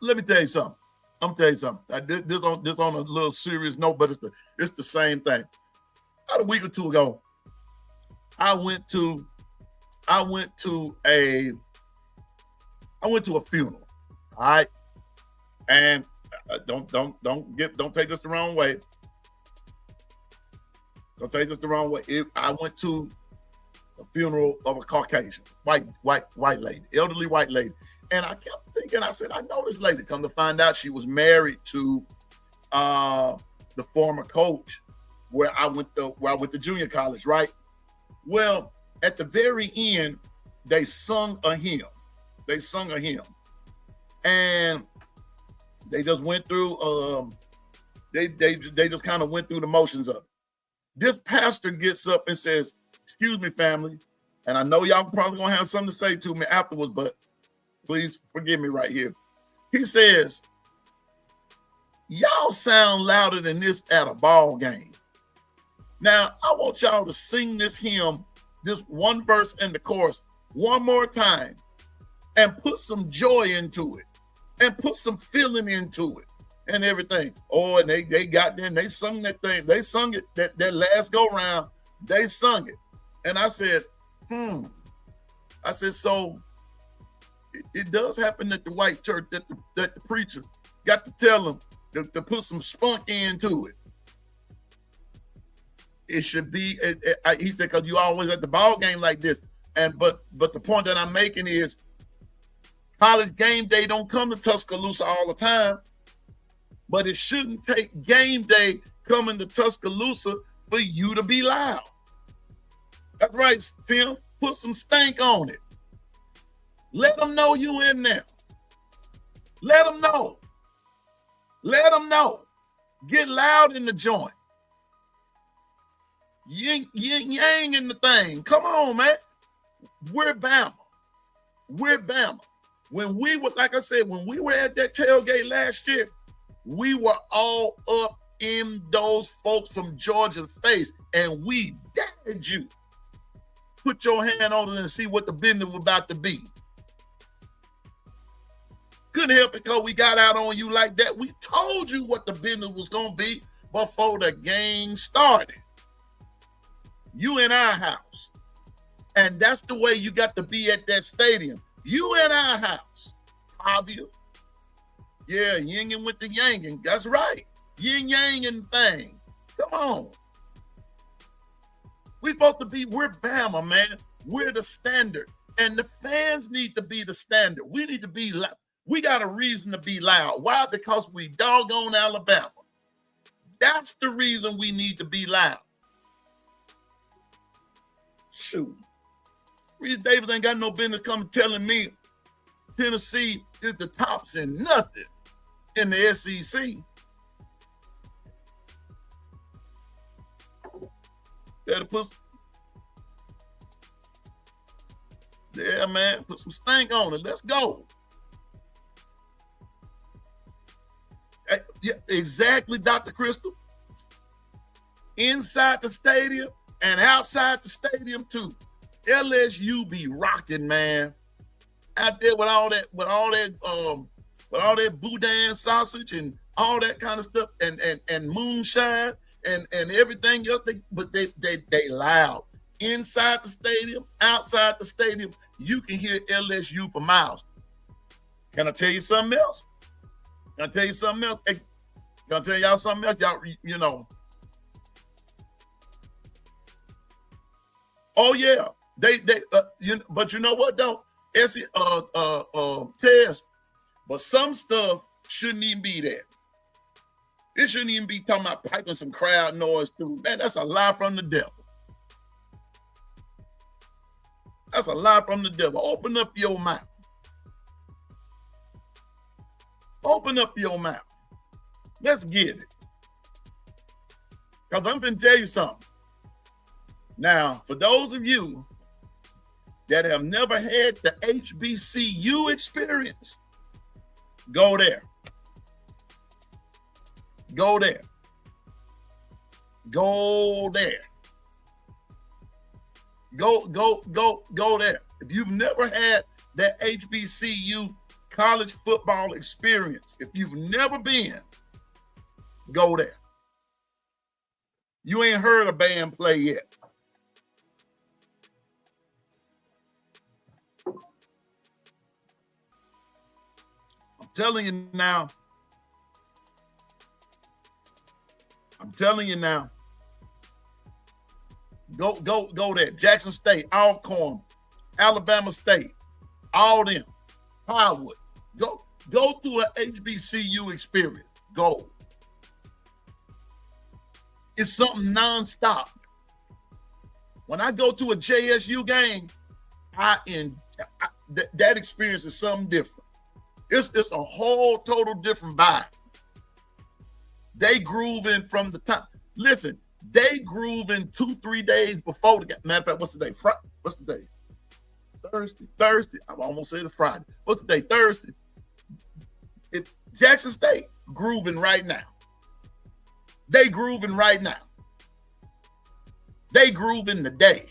Let me tell you something. I'm gonna tell you something. This on a little serious note, but it's the same thing. About a week or two ago, I went to a funeral. All right, and don't take this the wrong way. Don't take this the wrong way. I went to a funeral of a Caucasian white lady, elderly white lady, and I kept thinking. I said, I know this lady. Come to find out, she was married to the former coach where I went to junior college. Right. Well, at the very end, they sung a hymn. And they just went through. They just kind of went through the motions of it. This pastor gets up and says, "Excuse me, family," and I know y'all probably gonna have something to say to me afterwards, but please forgive me right here. He says, "Y'all sound louder than this at a ball game." Now, I want y'all to sing this hymn, this one verse and the chorus, one more time, and put some joy into it, and put some feeling into it, and everything. Oh, and they got there and they sung that thing. They sung it that last go round. They sung it, and I said, I said, so it does happen at the white church that the preacher got to tell them to put some spunk into it. It should be. He said, because you always at the ball game like this, but the point that I'm making is, college game day don't come to Tuscaloosa all the time, but it shouldn't take game day coming to Tuscaloosa for you to be loud. That's right, Tim. Put some stank on it. Let them know you in there. Let them know. Let them know. Get loud in the joint. Yin yang in the thing. Come on, man. We're Bama. We're Bama. When we were, like I said, when we were at that tailgate last year, we were all up in those folks from Georgia's face, and we dared you. Put your hand on it and see what the business was about to be. Couldn't help it because we got out on you like that. We told you what the business was going to be before the game started. You in our house. And that's the way you got to be at that stadium. You in our house. Javier. Yeah, yinging with the yanging. That's right. Yin yang and thing. Come on. We're supposed to be, we're Bama, man. We're the standard. And the fans need to be the standard. We need to be loud. We got a reason to be loud. Why? Because we doggone Alabama. That's the reason we need to be loud. Shoot. Reese Davis ain't got no business coming telling me Tennessee is the tops in nothing in the SEC. Better put, yeah, man, put some stank on it. Let's go. Yeah, exactly, Dr. Crystal. Inside the stadium and outside the stadium too. LSU be rocking, man. Out there with all that boudin sausage and all that kind of stuff, and moonshine and everything else. But they loud. Inside the stadium, outside the stadium, you can hear LSU for miles. Can I tell you something else? Can I tell you something else? Hey, can I tell y'all something else? Y'all, you know. Oh yeah. But you know what though? Test, but some stuff shouldn't even be there. It shouldn't even be talking about piping some crowd noise through. Man, that's a lie from the devil. That's a lie from the devil. Open up your mouth. Open up your mouth. Let's get it. Because I'm going to tell you something. Now, for those of you that have never had the HBCU experience, go there. Go there. Go there. Go there. If you've never had that HBCU college football experience, if you've never been, go there. You ain't heard a band play yet. I'm telling you now. Go there. Jackson State, Alcorn, Alabama State, all them. Howard. Go to an HBCU experience. Go. It's something nonstop. When I go to a JSU game, that experience is something different. It's a whole total different vibe. They grooving from the time. Listen, they grooving 2-3 days before the game. Matter of fact, what's the day? What's the day? Thursday. I almost said it's Friday. What's the day? Thursday. Jackson State grooving right now. They grooving right now. They grooving the day.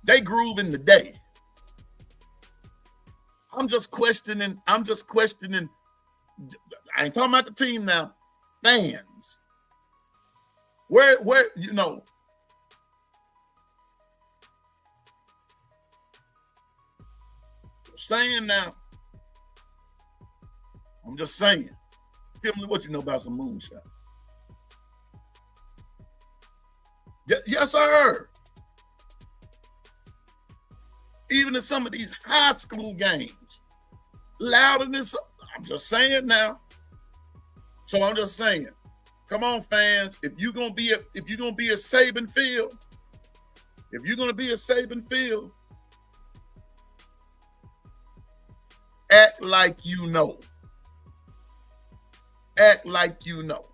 They grooving the day. I'm just questioning. I ain't talking about the team now. Fans. Where, you know. Saying now. I'm just saying. Kimberly, what you know about some moonshine? Yes, sir. Even in some of these high school games, louder than some. I'm just saying now. So I'm just saying, come on, fans. If you're gonna be a Saban Field, act like you know. Act like you know.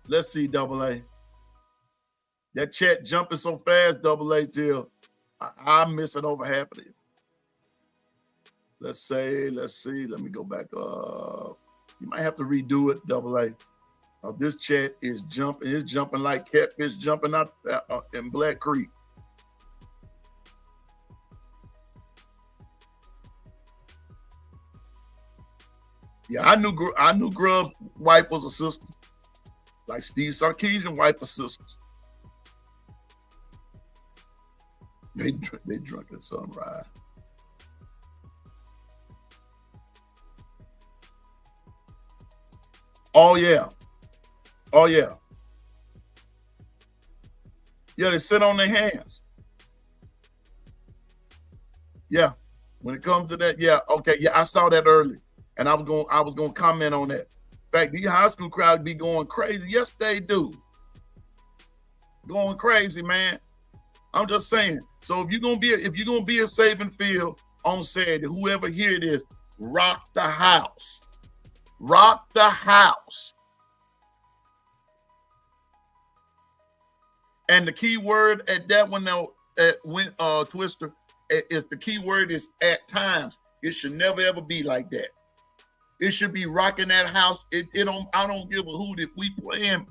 Let's see, Double A. That chat jumping so fast, Double A, till I'm missing over half of it. Let's see. Let me go back up. You might have to redo it, Double A. This chat is jumping. It's jumping like catfish jumping out in Black Creek. Yeah, I knew Grubb's wife was a sister. Like Steve Sarkisian wife was sisters. They drunk at sunrise. Oh yeah. Yeah, they sit on their hands. Yeah. When it comes to that, yeah, okay, yeah, I saw that early. And I was gonna comment on that. In fact, these high school crowds be going crazy. Yes, they do. Going crazy, man. I'm just saying. So if you're gonna be a Saban Field on Saturday, whoever here it is, rock the house. Rock the house. And the key word at that one now, Twister, is the key word is at times. It should never ever be like that. It should be rocking that house. I don't give a hoot if we playing.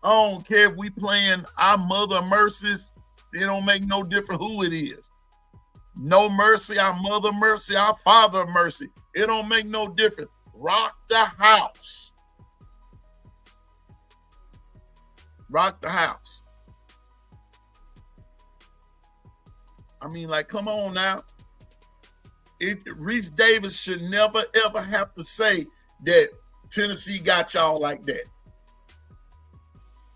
I don't care if we playing Our Mother Mercies. It don't make no difference who it is. No Mercy, Our Mother Mercy, Our Father Mercy. It don't make no difference. Rock the house. Rock the house. I mean, like, come on now. Reese Davis should never, ever have to say that Tennessee got y'all like that.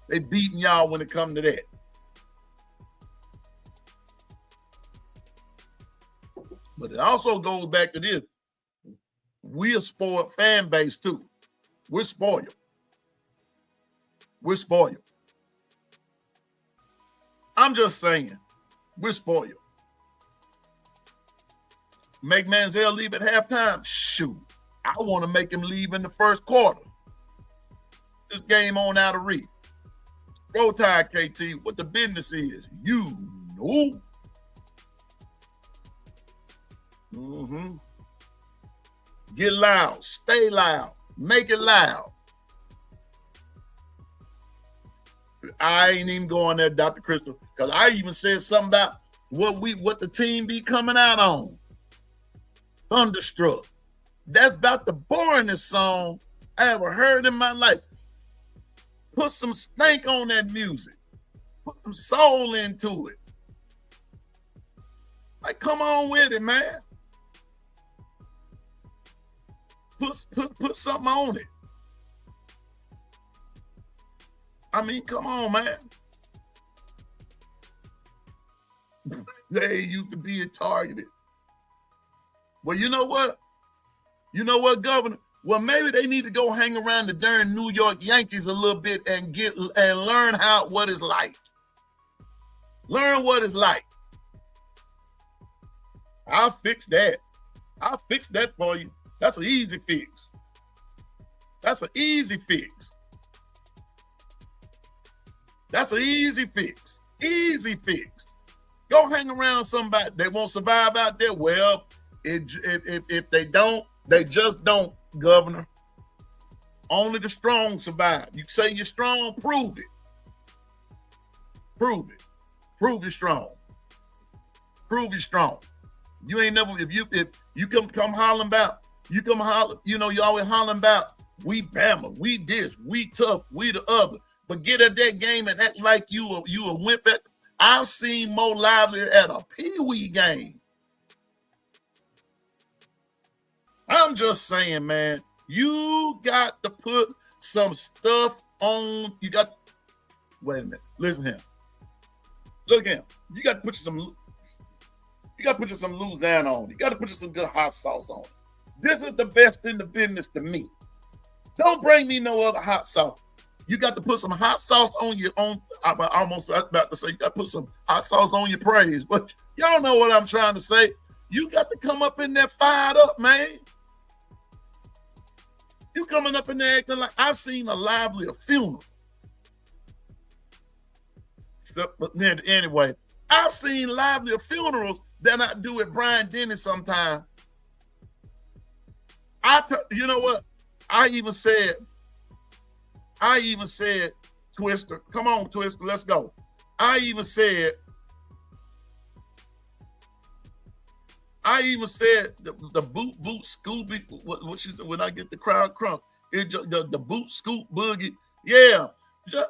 They beating y'all when it comes to that. But it also goes back to this. We're a spoiled fan base, too. We're spoiled. We're spoiled. I'm just saying, we're spoiled. Make Manziel leave at halftime? Shoot. I want to make him leave in the first quarter. This game on out of reach. Roll Tide, KT, what the business is. You know. Mm-hmm. Get loud. Stay loud. Make it loud. I ain't even going there, Dr. Crystal, because I even said something about what the team be coming out on. Thunderstruck. That's about the boringest song I ever heard in my life. Put some stank on that music. Put some soul into it. Like, come on with it, man. Put something on it. I mean, come on, man. They used to be targeted. Well, you know what? You know what, Governor? Well, maybe they need to go hang around the darn New York Yankees a little bit and learn what it's like. Learn what it's like. I'll fix that. I'll fix that for you. That's an easy fix. That's an easy fix. That's an easy fix. Easy fix. Go hang around somebody. They won't survive out there. Well, if they don't, they just don't, Governor. Only the strong survive. You say you're strong, prove it. Prove it. Prove you're strong. Prove you're strong. You ain't never, if you come hollering about, you always hollering about, we Bama, we this, we tough, we the other. But get at that game and act like you a wimp at. I've seen more lively at a pee-wee game. I'm just saying, man, you got to put some stuff on. Wait a minute. Listen here. Look at him. You got to put some loose down on. You got to put some good hot sauce on. This is the best in the business to me. Don't bring me no other hot sauce. You got to put some hot sauce on your own. I'm almost about to say you got to put some hot sauce on your praise, but y'all know what I'm trying to say. You got to come up in there fired up, man. You coming up in there acting like I've seen a livelier funeral. But anyway, I've seen livelier funerals than I do at Brian Dennis sometimes. You know what? I even said, Twister, come on, Twister, let's go. I even said the boot Scooby. What she said when I get the crowd crunk? The boot scoop boogie. Yeah, just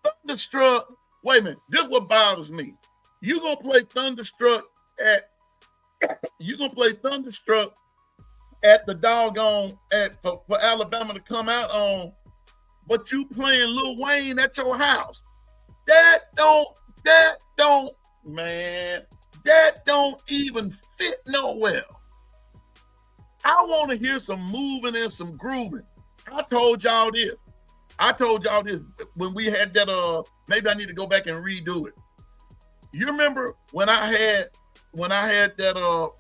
Thunderstruck. Wait a minute. This is what bothers me. You gonna play Thunderstruck at the doggone for Alabama to come out on, but you playing Lil Wayne at your house. That don't even fit nowhere. I want to hear some moving and some grooving. I told y'all this when we had that. Maybe I need to go back and redo it. You remember when I had that?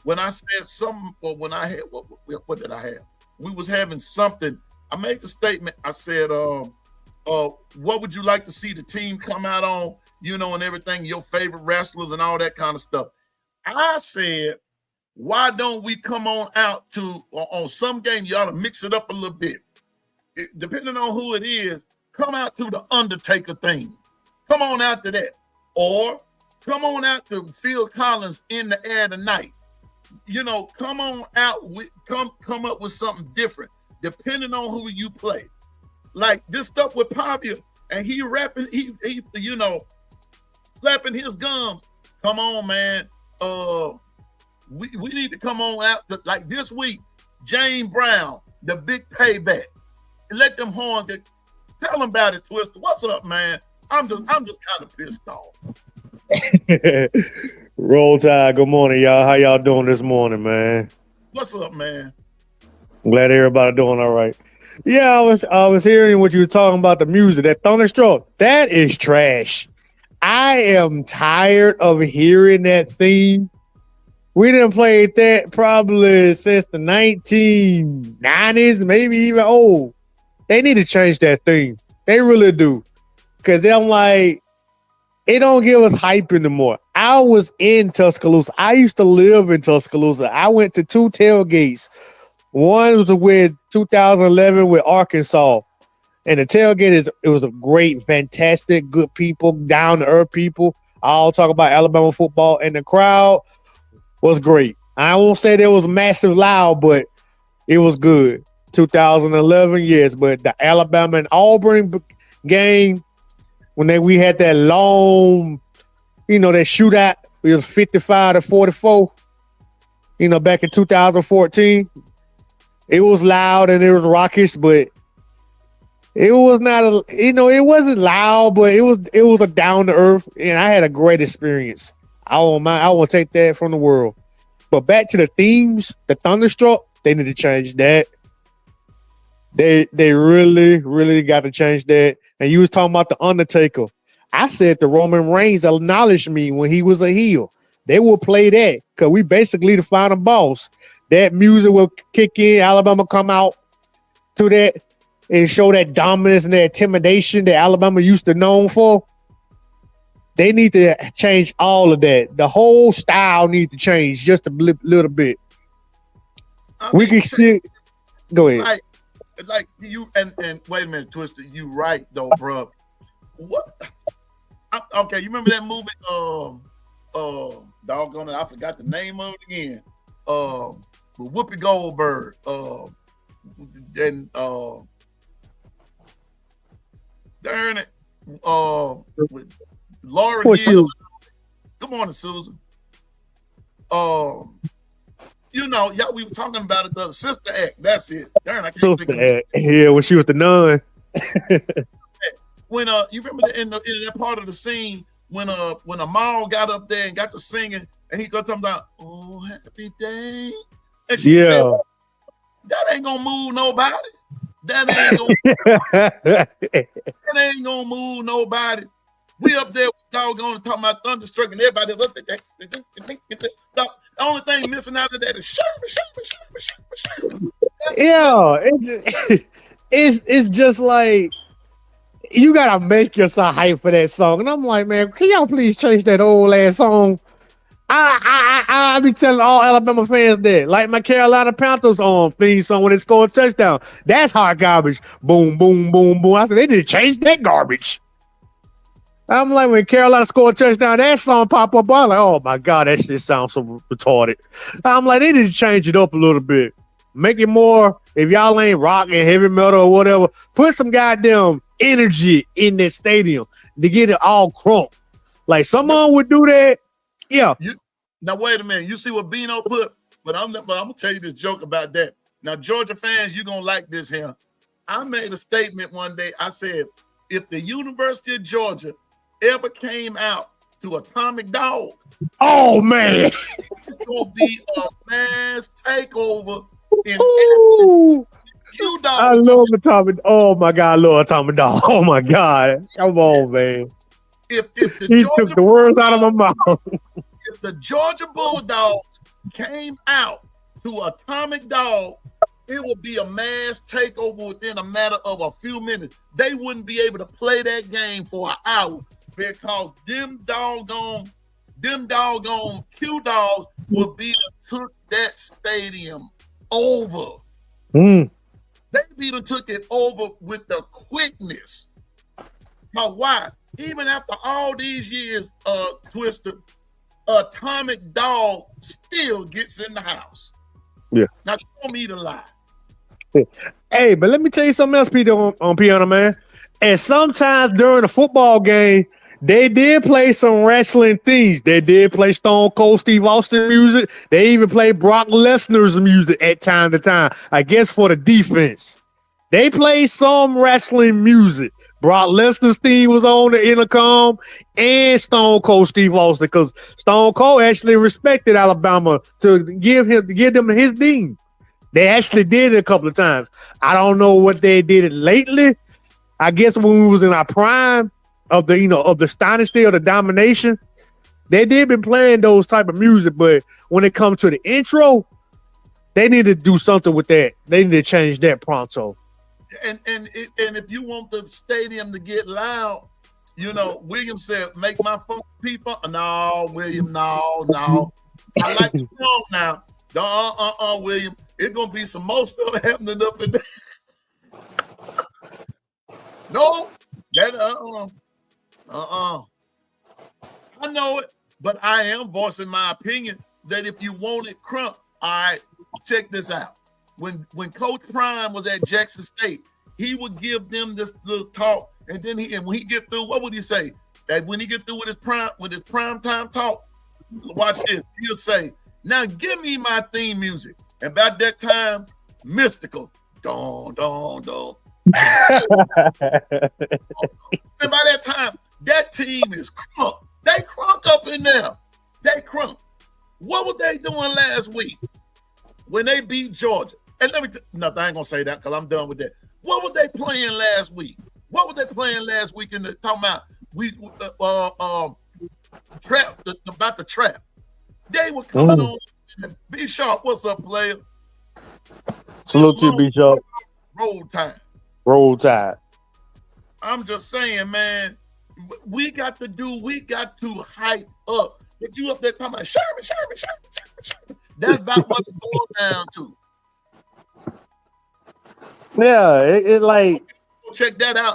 When I said something, or when I had what did I have? We was having something. I made the statement. I said, what would you like to see the team come out on? And everything, your favorite wrestlers and all that kind of stuff. I said, why don't we come on out on some game? You ought to mix it up a little bit. Depending on who it is, come out to the Undertaker thing. Come on out to that. Or come on out to Phil Collins In the Air Tonight. Come on out with come up with something different, depending on who you play. Like this stuff with Pavia, and he rapping, he flapping his gums. Come on, man. We need to come on out like this week. James Brown, the big payback. Let them horns get. Tell them about it, Twister. What's up, man? I'm just kind of pissed off. Roll Tide. Good morning, y'all. How y'all doing this morning, man? What's up, man? I'm glad everybody doing all right. Yeah, I was hearing what you were talking about, the music, that Thunderstruck. That is trash. I am tired of hearing that theme. We didn't play that probably since the 1990s, maybe even old. They need to change that theme. They really do. Because I'm like, it don't give us hype anymore. I was in Tuscaloosa. I used to live in Tuscaloosa. I went to 2 tailgates. One was with 2011 with Arkansas. And the tailgate it was a great, fantastic, good people, down to earth people. All talk about Alabama football, and the crowd was great. I won't say there was massive loud, but it was good. 2011, yes, but the Alabama and Auburn game when we had that long, that shootout, it was 55-44. Back in 2014, it was loud and it was raucous, but it was not it wasn't loud, but it was a down to earth, and I had a great experience. I won't take that from the world. But back to the themes, the Thunderstruck, they need to change that. They really, really got to change that. And you was talking about the Undertaker. I said the Roman Reigns acknowledged me when he was a heel. They will play that because we basically the final boss. That music will kick in. Alabama come out to that and show that dominance and that intimidation that Alabama used to known for. They need to change all of that. The whole style needs to change just a little bit. We can still go ahead. Like you and wait a minute, Twister. You right though, bro. What? Okay, you remember that movie? Doggone it, I forgot the name of it again. With Whoopi Goldberg. Darn it. With Laura Hill. Good morning, Susan. Yeah, we were talking about it. The Sister Act. That's it. Darn, I can't think of it. Yeah, when she was the nun. When you remember in that part of the scene when Amal got up there and got to singing, and he got talking about "Oh Happy Day," and she said, "That ain't gonna move nobody. That ain't gonna move nobody." We up there doggone talking about Thunderstruck and everybody looked at that. The only thing missing out of that is Sherman. Yeah, it's just like you gotta make yourself hype for that song. And I'm like, man, can y'all please change that old ass song? I be telling all Alabama fans that, like my Carolina Panthers theme song when they score a touchdown. That's hot garbage. Boom, boom, boom, boom. I said they need to change that garbage. I'm like, when Carolina scored a touchdown, that song pop up. I'm like, oh my God, that shit sounds so retarded. I'm like, they need to change it up a little bit. Make it more, if y'all ain't rock and heavy metal or whatever, put some goddamn energy in that stadium to get it all crunk. Like someone would do that. Yeah. Now wait a minute. You see what Bino put? But I'm gonna tell you this joke about that. Now, Georgia fans, you're gonna like this here. I made a statement one day. I said, if the University of Georgia ever came out to Atomic Dog, oh man, it's gonna be a mass takeover in Q Dog. I love Atomic. Oh my God, I love Atomic Dog. Oh my God, come on, man. If the he Georgia took the words out of my mouth. If the Georgia Bulldogs came out to Atomic Dog, it would be a mass takeover within a matter of a few minutes. They wouldn't be able to play that game for an hour because them doggone Q Dogs would be took that stadium over. They took it over with the quickness. Now, why? Even after all these years, Twister, Atomic Dog still gets in the house. Yeah. Now show me the lie. Hey, but let me tell you something else, Peter, on Piano Man. And sometimes during the football game, they did play some wrestling themes. They did play Stone Cold Steve Austin music. They even played Brock Lesnar's music at time to time, I guess for the defense. They played some wrestling music. Brock Lesnar's theme was on the intercom and Stone Cold Steve Austin because Stone Cold actually respected Alabama to give them his theme. They actually did it a couple of times. I don't know what they did it lately. I guess when we was in our prime of the dynasty or the domination, they did been playing those type of music. But when it comes to the intro, they need to do something with that. They need to change that pronto. And if you want the stadium to get loud, William said, "Make my phone people." No, William, no. I like the song now. William. It's gonna be some more stuff happening up in there. No, that I know it, but I am voicing my opinion that if you want it crunk, all right, check this out. When Coach Prime was at Jackson State, he would give them this little talk, and then when he get through, what would he say? That when he get through with his prime time talk, watch this. He'll say, "Now give me my theme music." And about that time, Mystical, don don don. And by that time, that team is crunk. They crunk up in there. They crunk. What were they doing last week when they beat Georgia? And let me nothing. I ain't gonna say that because I'm done with that. What were they playing last week? What were they playing last week in the talking about trap about the trap? They were coming on. B Sharp, what's up, player? Salute to you, B Sharp. Roll time. Roll Tide. I'm just saying, man, we got to hype up. Get you up there talking about Sherman. That's about what it boils down to. Yeah, it like check that out.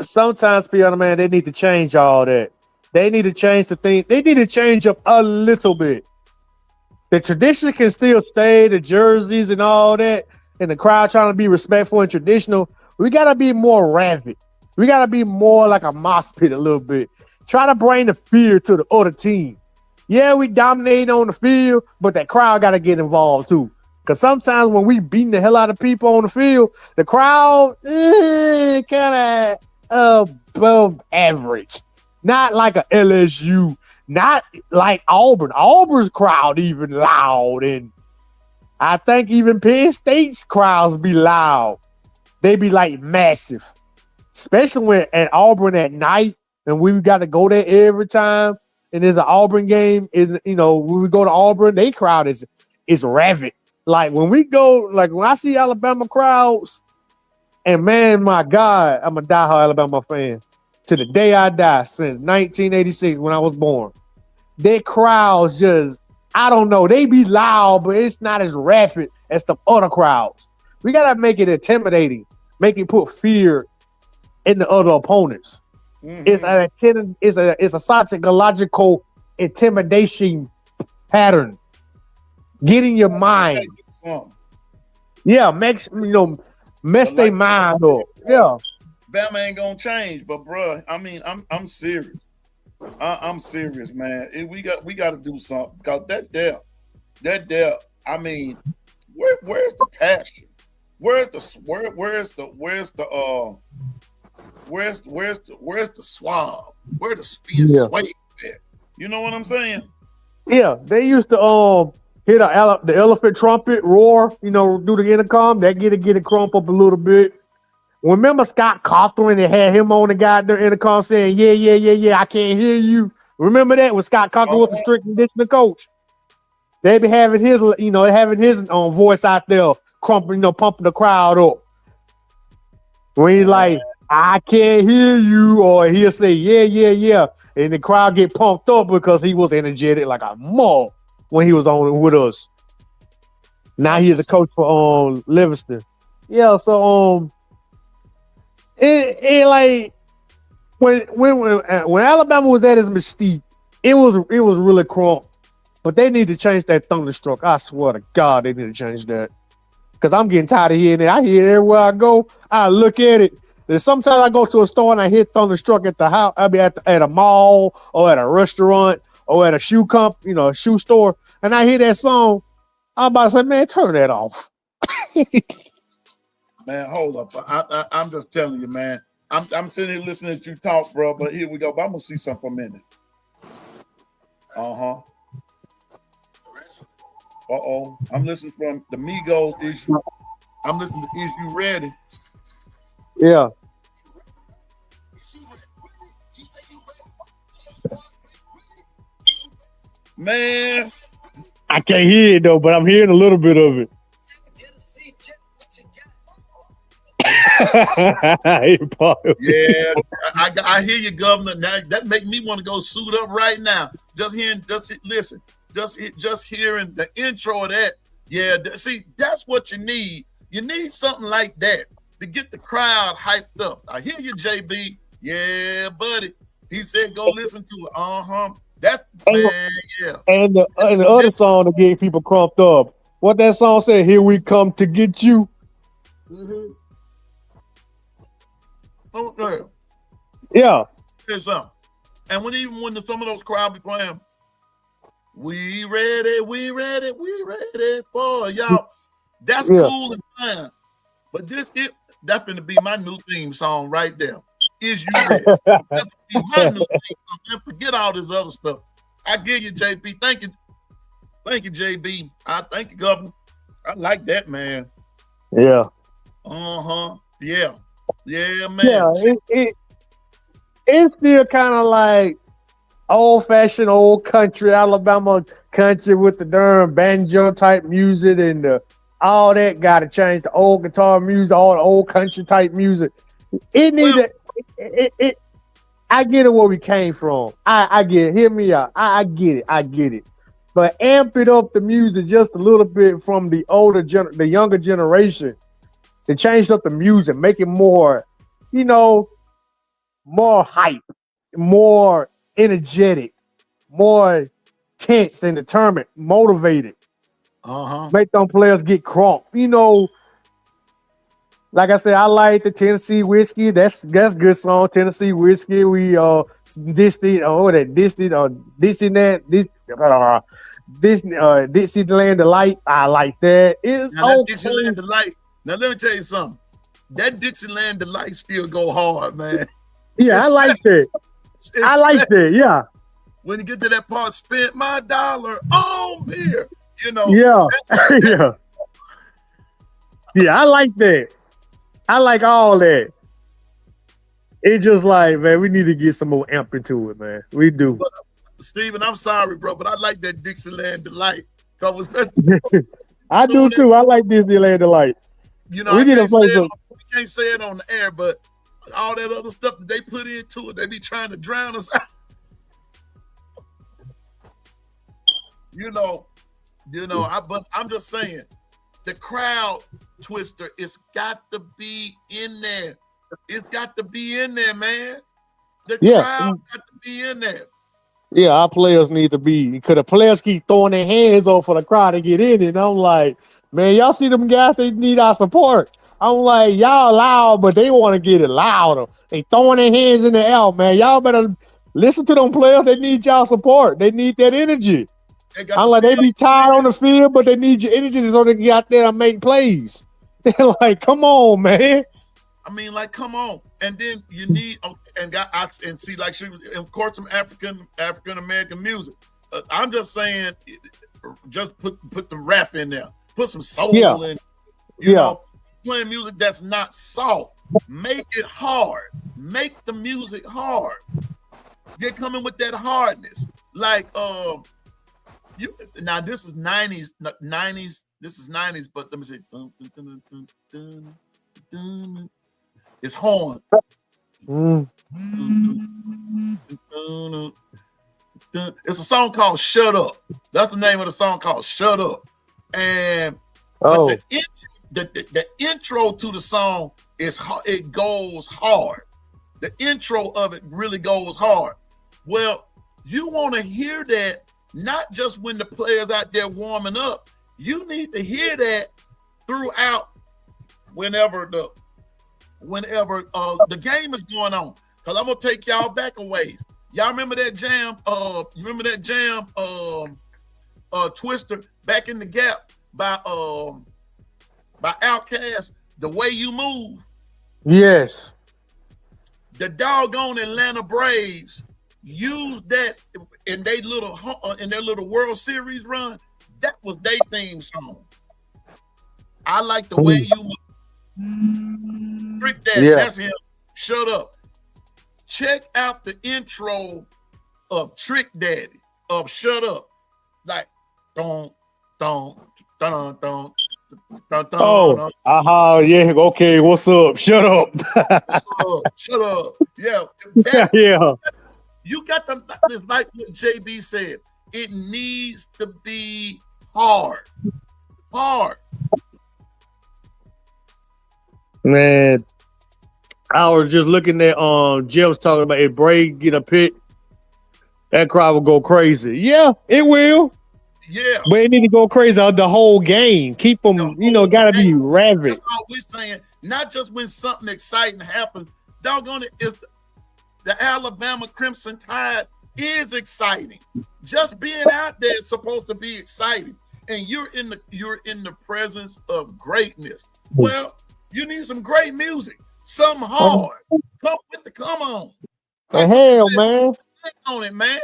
Sometimes, people, man, they need to change all that. They need to change the thing. They need to change up a little bit. The tradition can still stay, the jerseys and all that, and the crowd trying to be respectful and traditional. We got to be more rabid. We got to be more like a mosh pit a little bit. Try to bring the fear to the other team. Yeah, we dominate on the field, but that crowd got to get involved too. Because sometimes when we beating the hell out of people on the field, the crowd kind of above average. Not like a LSU, not like Auburn. Auburn's crowd even loud, and I think even Penn State's crowds be loud. They be like massive, especially when at Auburn at night, and we got to go there every time. And there's an Auburn game. When we go to Auburn, they crowd is rabid. Like when we go, like when I see Alabama crowds, and man, my God, I'm a diehard Alabama fan. To the day I die, since 1986 when I was born. Their crowds just, I don't know, they be loud, but it's not as rapid as the other crowds. We got to make it intimidating, make it put fear in the other opponents. Mm-hmm. It's a psychological intimidation pattern. Getting your mind. Yeah, mess their mind up. Yeah. Bama ain't gonna change, but bro, I mean, I'm serious. I'm serious, man. We got to do something because that depth. I mean, where's the passion? Where's the suave? Where the speed sway at? You know what I'm saying? Yeah, they used to hit the elephant trumpet roar. Do the intercom. That get it crump up a little bit. Remember Scott Cochran and had him on the goddamn intercom saying, yeah, I can't hear you. Remember that when Scott Cochran was the strict conditioning coach? They be having his, voice out there, pumping the crowd up. When he's like, I can't hear you, or he'll say, yeah, and the crowd get pumped up because he was energetic like a mug when he was on with us. Now he's the coach for Livingston. Yeah, so It like when Alabama was at its mystique, it was really crunk. But they need to change that thunderstruck. I swear to God, they need to change that. Because I'm getting tired of hearing it. I hear it everywhere I go. I look at it. And sometimes I go to a store and I hear thunderstruck at the house. I'll be at a mall or at a restaurant or at a shoe a shoe store, and I hear that song. I'm about to say, man, turn that off. Man, hold up. I'm just telling you, man. I'm sitting here listening to you talk, bro, but here we go. But I'm going to see something for a minute. Uh-huh. Uh-oh. I'm listening from the Migos issue. I'm listening to Is You Ready? Yeah. Man. I can't hear it, though, but I'm hearing a little bit of it. Yeah, I hear you, Governor. Now that make me want to go suit up right now. Just hearing the intro of that. Yeah, see, that's what you need. You need something like that to get the crowd hyped up. I hear you, JB. Yeah, buddy. He said go listen to it. Uh-huh. That's man, yeah. And the other song to get people crumped up. What that song said, "Here we come to get you." Mm-hmm. Okay. Yeah. Here's something. And when some of those crowd be playing, we ready for y'all. That's cool and fine. But that's gonna be my new theme song right there. Is you ready? That's gonna be my new theme song. Man, forget all this other stuff. I give you, JB. Thank you, JB. I thank you, Governor. I like that, man. Yeah. Yeah, man. Yeah. It's still kind of like old-fashioned old country, Alabama country with the darn banjo type music and all that. Got to change the old guitar music, all the old country type music. It needed. I get it where we came from. I get it. Hear me out. I get it. But amp it up the music just a little bit from the the younger generation. To change up the music, make it more, more hype, more energetic, more tense and determined, motivated. Make them players get crunk. Like I said, I like the Tennessee Whiskey. That's good song. Tennessee Whiskey. We Dixieland Delight. I like that. It's now, okay. Dixieland Delight. Now let me tell you something. That Dixieland Delight still go hard, man. Yeah, I like that. I like that. Yeah. When you get to that part, spent my dollar on beer. Yeah. Yeah. Yeah, I like that. I like all that. It's just like, man, we need to get some more amp into it, man. We do. But, Steven, I'm sorry, bro, but I like that Dixieland Delight. I do too. I like Disneyland Delight. We can't say it on the air, but all that other stuff that they put into it, they be trying to drown us out. But I'm just saying, the crowd twister, it's got to be in there. It's got to be in there, man. The crowd got to be in there. Yeah, our players need to be, because the players keep throwing their hands off for the crowd to get in it. And I'm like, man, y'all see them guys, they need our support. I'm like, y'all loud, but they want to get it louder. They throwing their hands in the air, man. Y'all better listen to them players. They need y'all support. They need that energy. I'm like, they be tired on the field, but they need your energy so they can get out there and make plays. They're like, come on, man. I mean, like, come on. And then you need see, like, of course, some African American music. I'm just saying, just put some rap in there, put some soul in. You know, playing music that's not soft. Make it hard. Make the music hard. Get coming with that hardness. Like, now this is 90s. This is 90s, but let me see. It's horn. It's a song called "Shut Up." That's the name of the song, called "Shut Up." And the intro to the song it goes hard. The intro of it really goes hard. Well, you want to hear that not just when the players out there warming up. You need to hear that throughout whenever the game is going on. Because I'm gonna take y'all back a ways. Y'all remember that jam? Twister back in the Gap by Outkast, "The Way You Move." Yes. The doggone Atlanta Braves used that in their little World Series run. That was their theme song. I like "The Way You Move." Trick Daddy, that's him. "Shut Up." Check out the intro of Trick Daddy of "Shut Up." Like, don't. Yeah, okay, what's up? Shut up. Shut up. Yeah. Yeah. You got them, like what JB said. It needs to be hard. Man, I was just looking at Jeff was talking about if Bray get a pick, that crowd will go crazy. Yeah, it will. Yeah. But it need to go crazy the whole game. Keep them, gotta be rabid. That's all we're saying. Not just when something exciting happens. Doggone it, is the Alabama Crimson Tide is exciting. Just being out there is supposed to be exciting. And you're in the presence of greatness. Well, you need some great music. Something hard. Come on. And hell, man. Stick on it, man.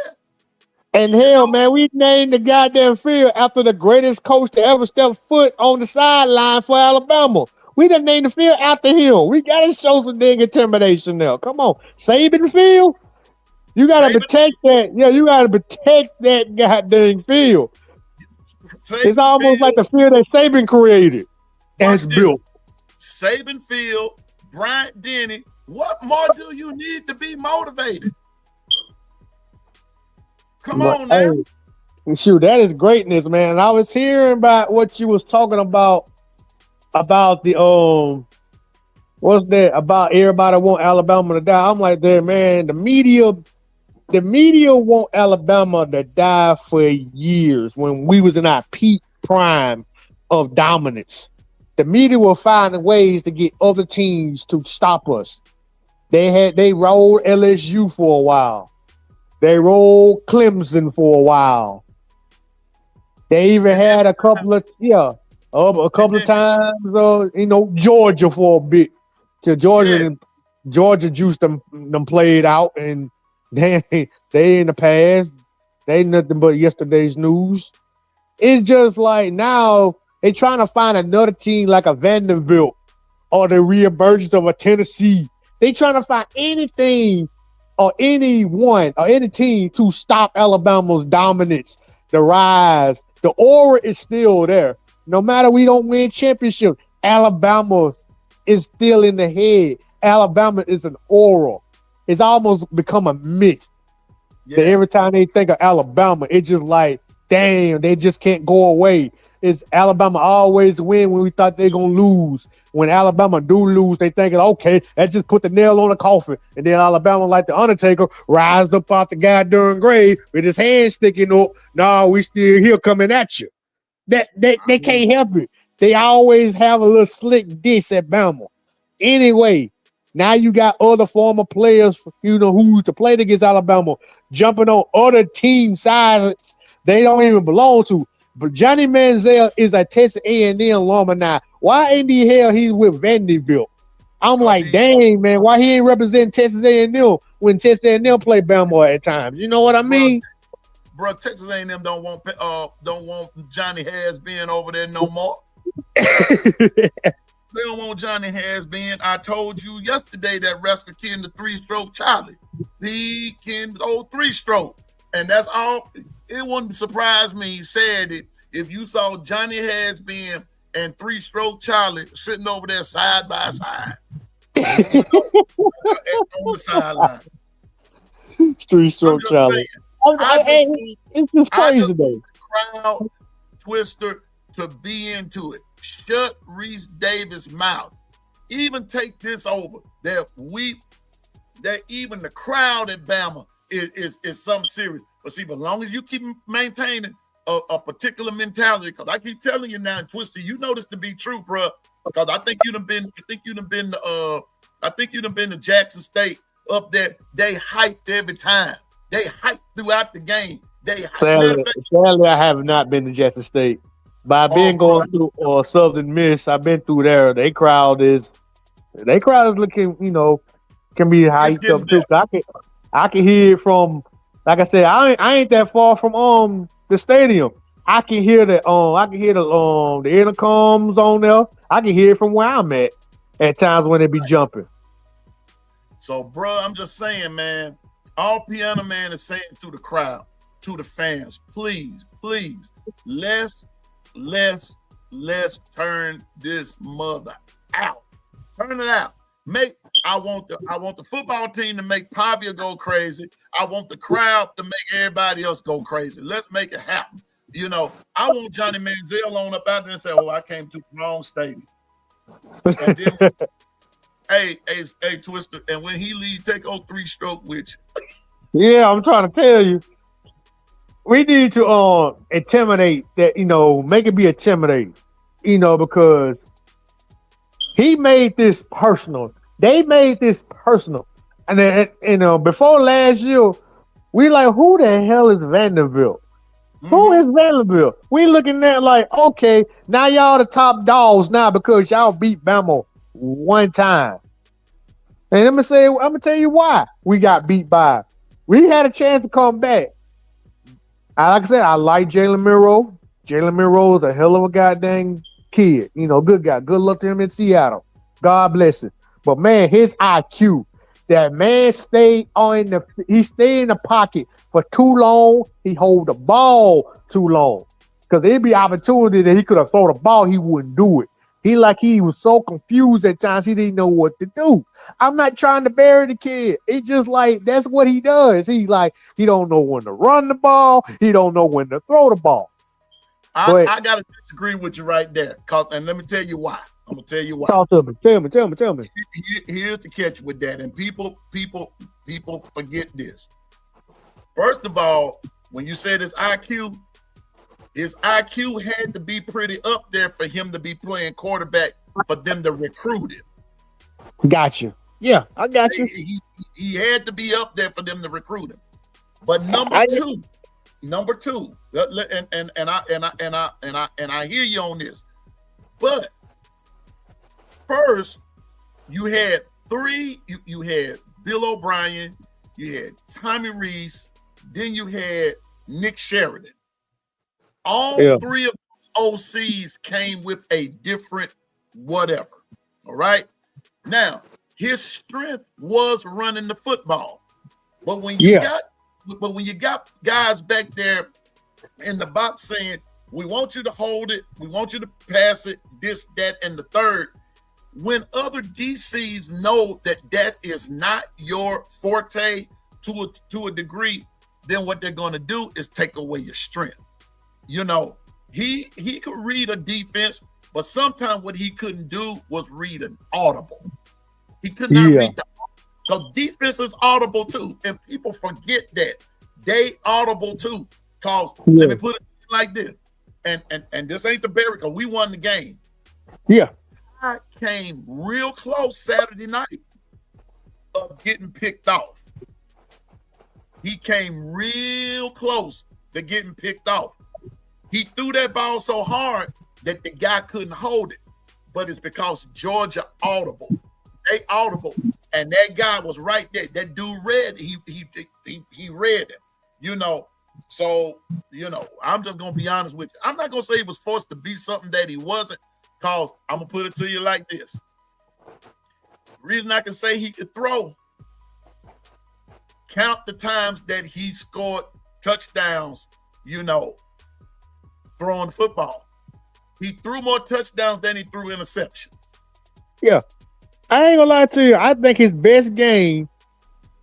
And hell, man, we named the goddamn field after the greatest coach to ever step foot on the sideline for Alabama. We done named the field after him. We gotta show some dang determination now. Come on. Saban Field. You gotta protect that. Yeah, you gotta protect that goddamn field. It's almost like the field that Saban created and it's built. Saban Field, Bryant Denny. What more do you need to be motivated? Come on now. Hey, shoot, that is greatness, man. I was hearing about what you was talking about the what's that about everybody want Alabama to die. I'm like, there, man, the media want Alabama to die for years when we was in our peak prime of dominance. The media will find ways to get other teams to stop us. They rolled LSU for a while. They rolled Clemson for a while. They even had a couple of times, Georgia for a bit. Till Georgia juiced them played out, and they in the past. They ain't nothing but yesterday's news. It's just like now they trying to find another team like a Vanderbilt or the reemergence of a Tennessee. They trying to find anything or anyone or any team to stop Alabama's dominance, the rise. The aura is still there. No matter we don't win championship, Alabama is still in the head. Alabama is an aura. It's almost become a myth. Yeah. That every time they think of Alabama, it's just like, damn, they just can't go away. It's Alabama always win when we thought they're going to lose. When Alabama do lose, they thinking, okay, that just put the nail on the coffin. And then Alabama, like the Undertaker, rised up out the goddamn grave with his hand sticking up. No, we still here coming at you. They can't help it. They always have a little slick diss at Bama. Anyway, now you got other former players, who to play against Alabama, jumping on other team sides they don't even belong to. But Johnny Manziel is a Texas A&M alumni. Why in the hell he's with Vanderbilt? I'm like, dang, man, why he ain't representing Texas A&M when Texas A&M play Bama at times? You know what I mean? Bro, Texas A&M don't want Johnny Has-Been over there no more. They don't want Johnny Has-Been. I told you yesterday that Resker can the 3-stroke Charlie. He can old 3-stroke. And that's all. It wouldn't surprise me, he said it, if you saw Johnny Has-Been and 3-stroke Charlie sitting over there side by side. On the sideline. 3-stroke Charlie. It's just crazy, though. Crowd twister to be into it. Shut Reese Davis' mouth. Even take this over. That even the crowd at Bama is something serious. But see, as long as you keep maintaining a particular mentality, because I keep telling you now, Twister, you know this to be true, bro. Because I think you've been to Jackson State up there. They hyped every time. They hyped throughout the game. Sadly, I have not been to Jackson State. But I've been going through Southern Miss. I've been through there. Their crowd is looking, can be hyped up too. I can hear it from, like I said, I ain't that far from the stadium. I can hear the intercoms on there. I can hear it from where I'm at times when they be jumping. So, bro, I'm just saying, man, all Piano Man is saying to the crowd, to the fans, please, let's turn this mother out. Turn it out. I want the football team to make Pavia go crazy. I want the crowd to make everybody else go crazy. Let's make it happen. I want Johnny Manziel on up out there and say, "Oh, I came to the wrong stadium." Hey, Twister, and when he leave, take 3 stroke with you. Yeah, I'm trying to tell you. We need to intimidate that, make it be intimidating, because he made this personal. They made this personal. And then, before last year, we like, who the hell is Vanderbilt? Who is Vanderbilt? We looking at like, okay, now y'all the top dogs now because y'all beat Bama one time. And I'm gonna tell you why we got beat by. We had a chance to come back. Like I said, I like Jalen Miro. Jalen Miro is a hell of a goddamn kid. Good guy. Good luck to him in Seattle. God bless him. But man, his IQ, that man stayed in the pocket for too long. He hold the ball too long. Because there'd be opportunity that he could have thrown the ball, he wouldn't do it. He was so confused at times he didn't know what to do. I'm not trying to bury the kid. It's just like that's what he does. He don't know when to run the ball. He don't know when to throw the ball. I gotta disagree with you right there. And let me tell you why. I'm gonna tell you why. Talk to me. Tell me. Here's the catch with that, and people forget this. First of all, when you said his IQ had to be pretty up there for him to be playing quarterback for them to recruit him. Got you. Yeah, I got you. He had to be up there for them to recruit him. But number two, and I hear you on this. But first, you had 3. You had Bill O'Brien, you had Tommy Rees, then you had Nick Sheridan. All 3 of those OCs came with a different whatever. All right. Now, his strength was running the football. But when you got guys back there in the box saying, we want you to hold it, we want you to pass it, this, that, and the third, when other DCs know that is not your forte to a degree, then what they're going to do is take away your strength. He could read a defense, but sometimes what he couldn't do was read an audible. He could not read because defense is audible too, and people forget that they audible too. Cause let me put it like this, and this ain't the Barry, because we won the game. Yeah, I came real close Saturday night of getting picked off. He came real close to getting picked off. He threw that ball so hard that the guy couldn't hold it, but it's because Georgia audible. They audible, and that guy was right there. That dude read. He read him. So I'm just gonna be honest with you. I'm not gonna say he was forced to be something that he wasn't. Cause I'm gonna put it to you like this. The reason I can say he could throw. Count the times that he scored touchdowns. Throwing football. He threw more touchdowns than he threw interceptions. Yeah. I ain't gonna lie to you. I think his best game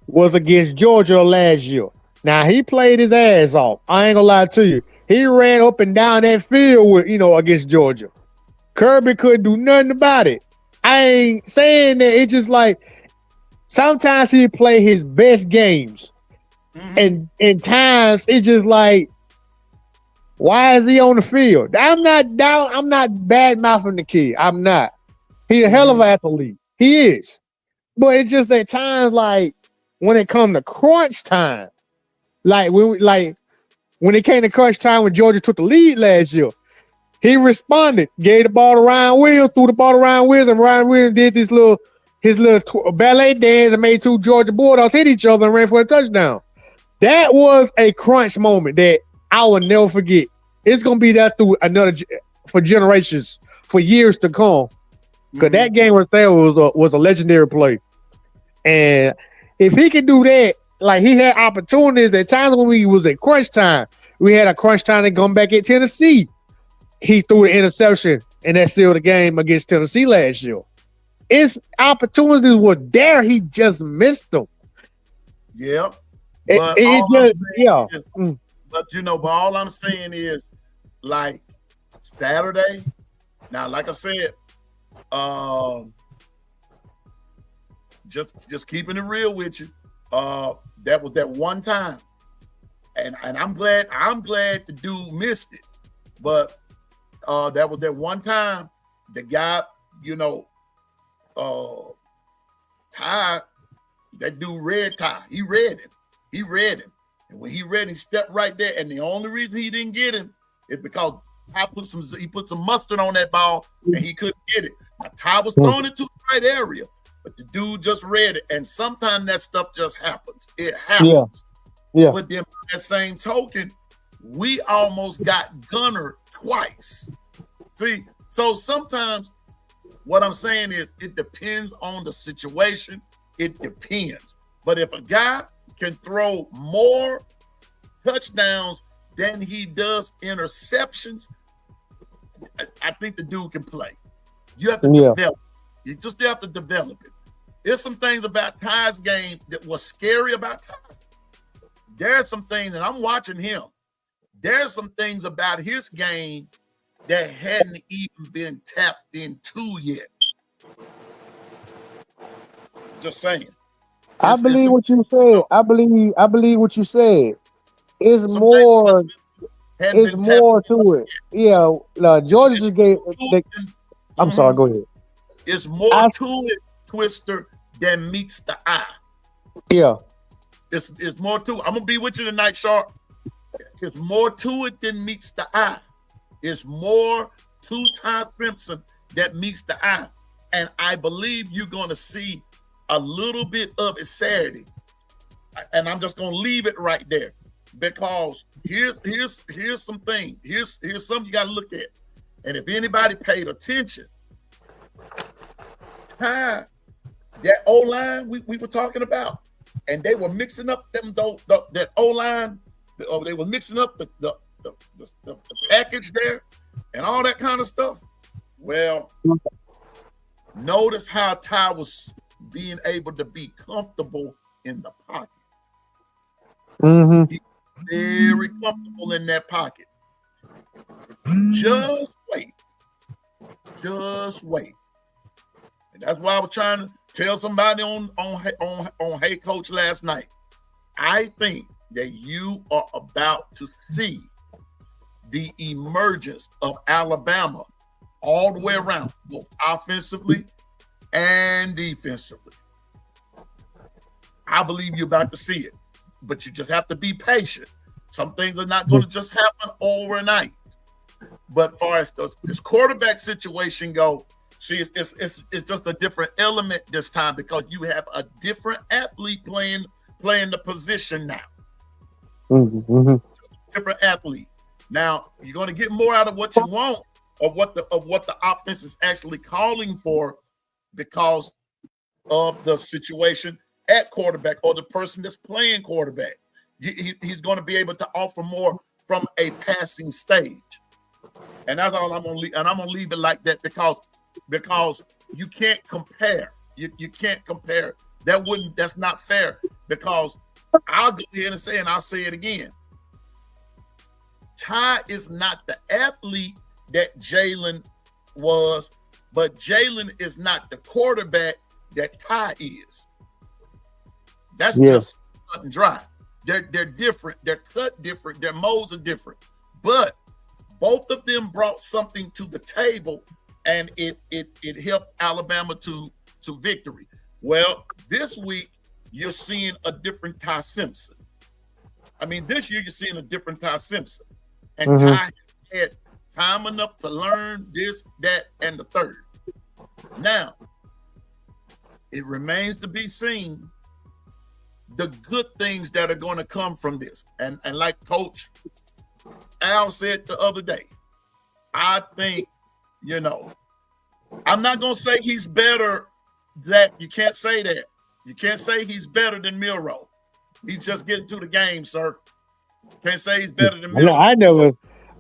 was against Georgia last year. Now, he played his ass off. I ain't gonna lie to you. He ran up and down that field against Georgia. Kirby couldn't do nothing about it. I ain't saying that. It's just like sometimes he play his best games. And in times it's just like, why is he on the field? I'm not bad mouthing the kid. I'm not. He's a hell of an athlete. He is. But it's just at times like when it comes to crunch time, like when it came to crunch time when Georgia took the lead last year, he responded, gave the ball to Ryan Williams, threw the ball to Ryan Williams, and Ryan Williams did his little ballet dance and made 2 Georgia Bulldogs hit each other and ran for a touchdown. That was a crunch moment that I will never forget. It's gonna be that for generations, for years to come. Because that game right there was a legendary play. And if he could do that, like he had opportunities at times when we was at crunch time. We had a crunch time to come back at Tennessee. He threw an interception and that sealed the game against Tennessee last year. His opportunities were there. He just missed them. Yeah. But all I'm saying is, like Saturday. Now, like I said, just keeping it real with you. That was that one time, and I'm glad the dude missed it, but that was that one time. The guy, Ty, that dude read Ty. He read him, and when he read, he stepped right there. And the only reason he didn't get him is because Ty put some mustard on that ball, and he couldn't get it. Now, Ty was throwing it to the right area, but the dude just read it. And sometimes that stuff just happens. It happens. Yeah. But then, by that same token, we almost got Gunner twice. See, so sometimes what I'm saying is it depends on the situation. It depends. But if a guy can throw more touchdowns than he does interceptions, I think the dude can play. You have to develop. You just have to develop it. There's some things about Ty's game that was scary about Ty. There's some things, and I'm watching him. There's some things about his game that hadn't even been tapped into yet. Just saying. I believe what you said. I believe what you said. It's more. It's more to it. Yeah. Georgia just gave. I'm sorry. Go ahead. It's more to it, Twister, than meets the eye. Yeah. It's more to it. I'm gonna be with you tonight, Sharp. It's more to it than meets the eye. It's more to Ty Simpson that meets the eye. And I believe you're gonna see a little bit of it Saturday. And I'm just gonna leave it right there. Because here's some things. Here's something you gotta look at. And if anybody paid attention, Ty, that O-line we were talking about, and they were mixing up that O-line. They were mixing up the package there and all that kind of stuff. Well, notice how Ty was being able to be comfortable in the pocket. Mm-hmm. He was very comfortable in that pocket. Just wait. And that's why I was trying to tell somebody on Hey Coach last night. I think that you are about to see the emergence of Alabama all the way around, both offensively and defensively. I believe you're about to see it, but you just have to be patient. Some things are not going to just happen overnight. But far as this quarterback situation go, see, it's just a different element this time because you have a different athlete playing the position now. Mm-hmm. Different athlete. Now you're going to get more out of what you want of what the offense is actually calling for because of the situation at quarterback or the person that's playing quarterback. He's going to be able to offer more from a passing stage. And that's all I'm going to leave. And I'm going to leave it like that because you can't compare. You can't compare. That's not fair because I'll go ahead and say, and I'll say it again. Ty is not the athlete that Jalen was, but Jalen is not the quarterback that Ty is. That's just cut and dry. They're different. They're cut different. Their molds are different. But both of them brought something to the table, and it helped Alabama to victory. Well, this week you're seeing a different Ty Simpson. I mean, this year you're seeing a different Ty Simpson, and Ty had time enough to learn this, that, and the third. Now, it remains to be seen the good things that are going to come from this. And like Coach Al said the other day, I think, I'm not going to say he's better. That you can't say that. You can't say he's better than Milroe. He's just getting to the game, sir. Can't say he's better than Milroe. I never.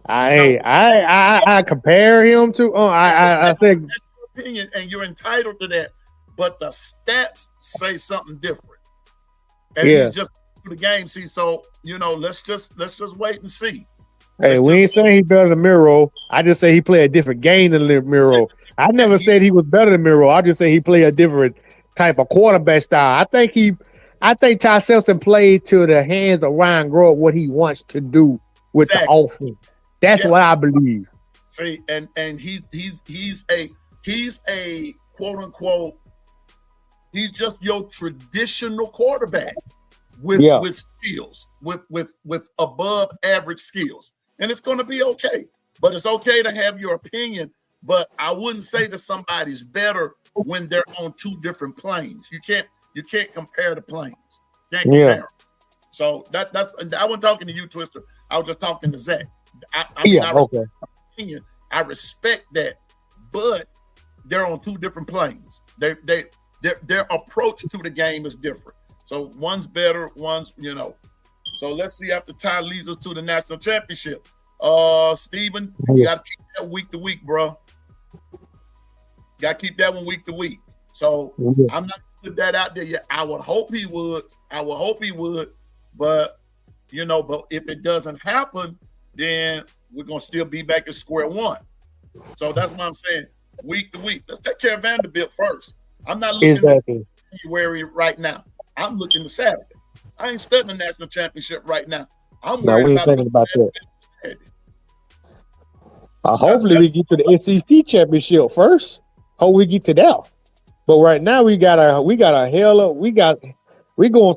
I compare him to. I said that's your opinion, and you're entitled to that. But the stats say something different. And he's just to the game. See, so let's just wait and see. Hey, we ain't saying he's better than Miro. I just say he played a different game than Miro. I never said he was better than Miro. I just say he played a different type of quarterback style. I think Ty Simpson played to the hands of Ryan Grove what he wants to do with the offense. That's what I believe. See, and he's a quote unquote, he's just your traditional quarterback with skills, with above average skills. And it's going to be okay. But it's okay to have your opinion. But I wouldn't say that somebody's better when they're on two different planes. You can't compare the planes. You can't compare them. So that's I wasn't talking to you, Twister. I was just talking to Zach. Opinion. I respect that, but they're on two different planes. Their approach to the game is different. So one's better, one's So let's see after Ty leads us to the national championship. Steven, you got to keep that week to week, bro. Got to keep that one week to week. So I'm not gonna put that out there yet. I would hope he would. But but if it doesn't happen, then we're gonna still be back at square one. So that's what I'm saying. Week to week. Let's take care of Vanderbilt first. I'm not looking at January right now. I'm looking to Saturday. I ain't studying the national championship right now. I'm worried about that. Hopefully we get to the SEC championship first. Hope we get to that. But right now we going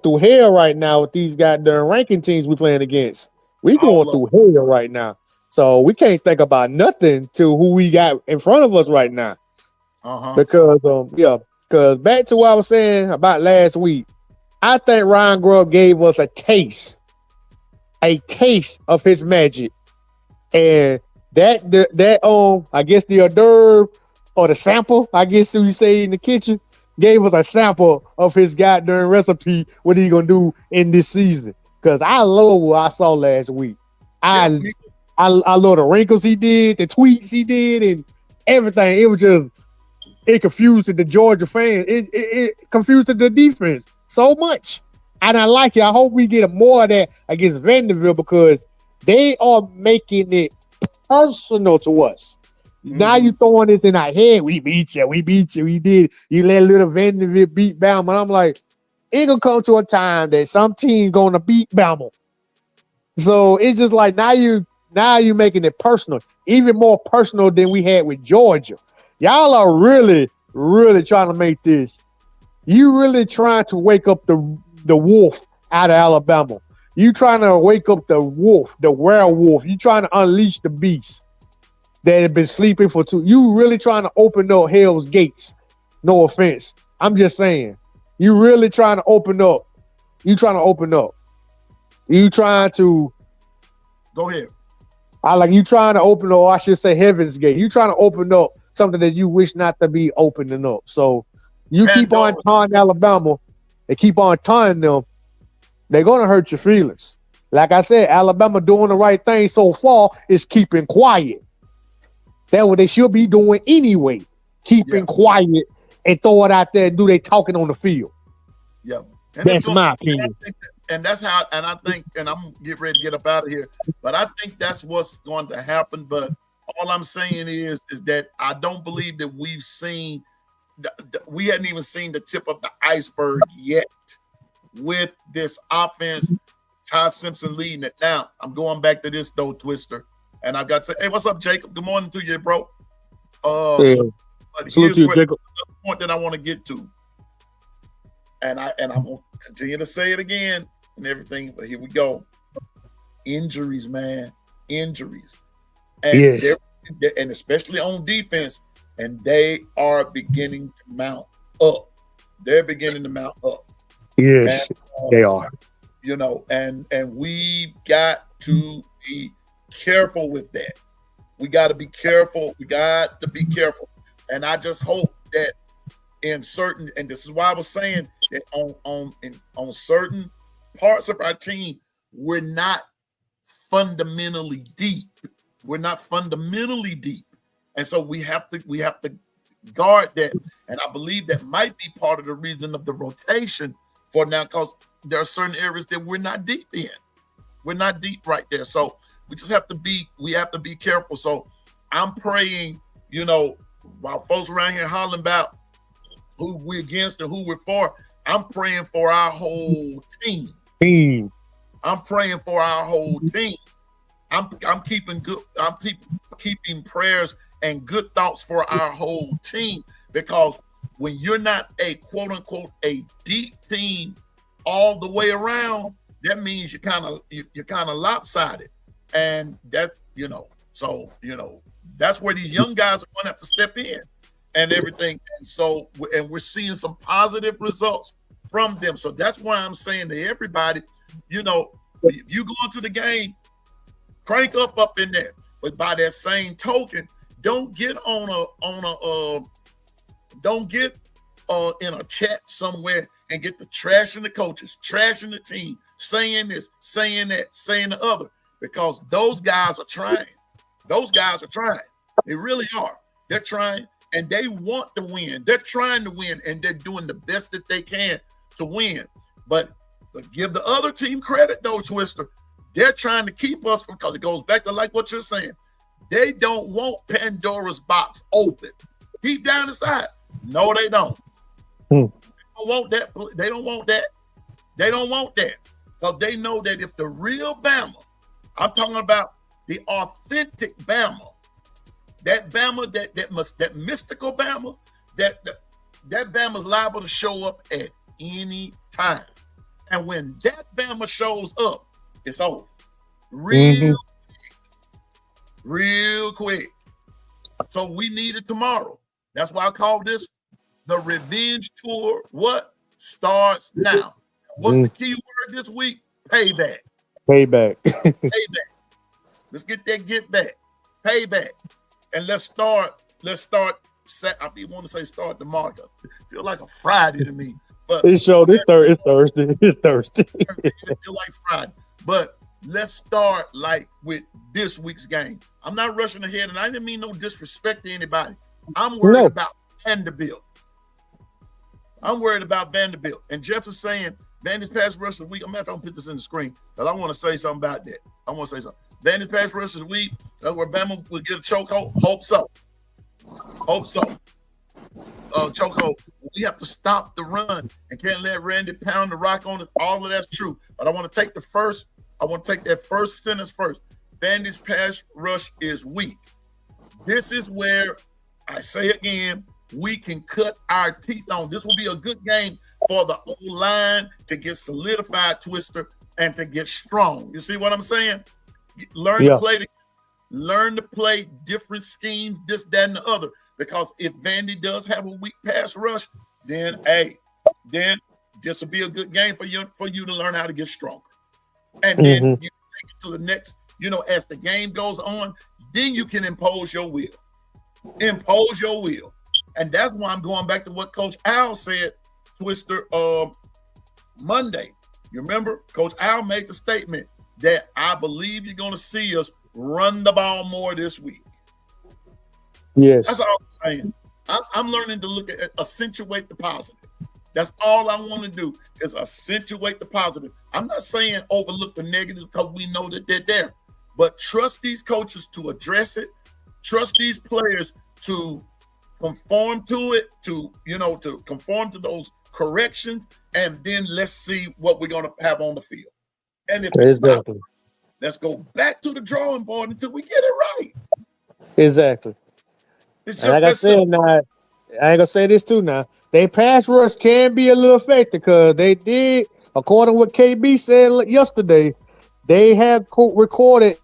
through hell right now with these goddamn ranking teams we playing against. We going through hell right now. So we can't think about nothing to who we got in front of us right now. Because back to what I was saying about last week, I think Ryan Grubb gave us a taste of his magic. And that I guess the hors d'oeuvre or the sample, I guess we say in the kitchen, gave us a sample of his goddamn recipe, what he gonna do in this season. Because I love what I saw last week. I love the wrinkles he did, the tweets he did, and everything. It was just, it confused the Georgia fans. It confused the defense so much. And I like it. I hope we get more of that against Vanderbilt because they are making it personal to us. Now you throwing this in our head. We beat you. We did. You let little Vanderbilt beat Bama. And I'm like, it gonna come to a time that some team gonna beat Bama. So it's just like now you making it personal, even more personal than we had with Georgia. Y'all are really, really trying to make this. You really trying to wake up the wolf out of Alabama. You trying to wake up the wolf, the werewolf. You trying to unleash the beast that had been sleeping for two. You really trying to open up hell's gates. No offense. I'm just saying. You really trying to open up. You trying to go ahead. You trying to open up, I should say heaven's gate. You trying to open up something that you wish not to be opening up. So you keep on taunting Alabama and keep on taunting them, they're gonna hurt your feelings. Like I said, Alabama doing the right thing so far is keeping quiet. That's what they should be doing anyway. Keeping quiet and throw it out there and do their talking on the field. Yeah. And that's my opinion. And that's how, and I think, and I'm getting ready to get up out of here, but I think that's what's going to happen. But all I'm saying is that I don't believe that we hadn't even seen the tip of the iceberg yet with this offense. Ty Simpson leading it. Now, I'm going back to this though, Twister. And I've got to say, hey, what's up, Jacob? Good morning to you, bro. But here's the point that I want to get to. And I'm gonna continue to say it again and everything, but here we go. Injuries, man. Injuries. And and especially on defense, and they are beginning to mount up. They're beginning to mount up. Yes, and, they are. And we got to be careful with that. We got to be careful. And I just hope that in certain, and this is why I was saying that on certain parts of our team, we're not fundamentally deep. And so we have to guard that. And I believe that might be part of the reason of the rotation for now, because there are certain areas that we're not deep in. We're not deep right there. So we just have to be careful. So I'm praying, while folks around here hollering about who we're against and who we're for. I'm praying for our whole team. I'm praying for our whole team. I'm keeping keeping prayers and good thoughts for our whole team, because when you're not a quote unquote a deep team all the way around, that means you're kind of lopsided, and that that's where these young guys are going to have to step in and everything. And so we're seeing some positive results from them. So that's why I'm saying to everybody, if you go into the game, crank up in there. But by that same token, don't get in a chat somewhere and get the trashing the coaches, trashing the team, saying this, saying that, saying the other, because those guys are trying. Those guys are trying. They really are. They're trying, and they want to win. They're trying to win, and they're doing the best that they can to win. But give the other team credit, though, Twister. They're trying to keep us from, because it goes back to like what you're saying. They don't want Pandora's box open. Deep down inside. No, they don't. They don't want that. They don't want that. They don't want that. Because they know that if the real Bama, I'm talking about the authentic Bama, that Bama, that mystical Bama, that Bama's liable to show up at any time. And when that Bama shows up, it's over. Real quick. So we need it tomorrow. That's why I call this the revenge tour. What starts now? What's the key word this week? Payback. Payback. Payback. Let's get that get back. Payback. And let's start. I want to say start tomorrow. Feel like a Friday to me. But it's Thursday. It's Thursday. It feel like Friday. But let's start like with this week's game. I'm not rushing ahead, and I didn't mean no disrespect to anybody. I'm worried about Vanderbilt. And Jeff is saying Vandy's pass rush of the week. I'm going to put this in the screen because I want to say something about that. Vandy's pass rush of the week. That's where Bama will get a chokehold. Hope so. Chokehold. We have to stop the run and can't let Randy pound the rock on us. All of that's true. But I want to take that first sentence first. Vandy's pass rush is weak. This is where I say again, we can cut our teeth on. This will be a good game for the O-line to get solidified, Twister, and to get strong. You see what I'm saying? Learn to play different schemes, this, that, and the other. Because if Vandy does have a weak pass rush, then this will be a good game for you to learn how to get stronger. And then you take it to the next, as the game goes on, then you can impose your will. And that's why I'm going back to what Coach Al said, Twister, Monday. You remember? Coach Al made the statement that I believe you're going to see us run the ball more this week. Yes. That's all I'm saying. I'm learning to look at accentuate the positive. That's all I want to do is accentuate the positive. I'm not saying overlook the negative because we know that they're there, but trust these coaches to address it. Trust these players to conform to it, to conform to those corrections, and then let's see what we're going to have on the field. And if it's not, let's go back to the drawing board until we get it right. Exactly. It's just like I said, now, I ain't gonna say this too. Now, they pass rush can be a little affected because they did, according to what KB said yesterday, they have recorded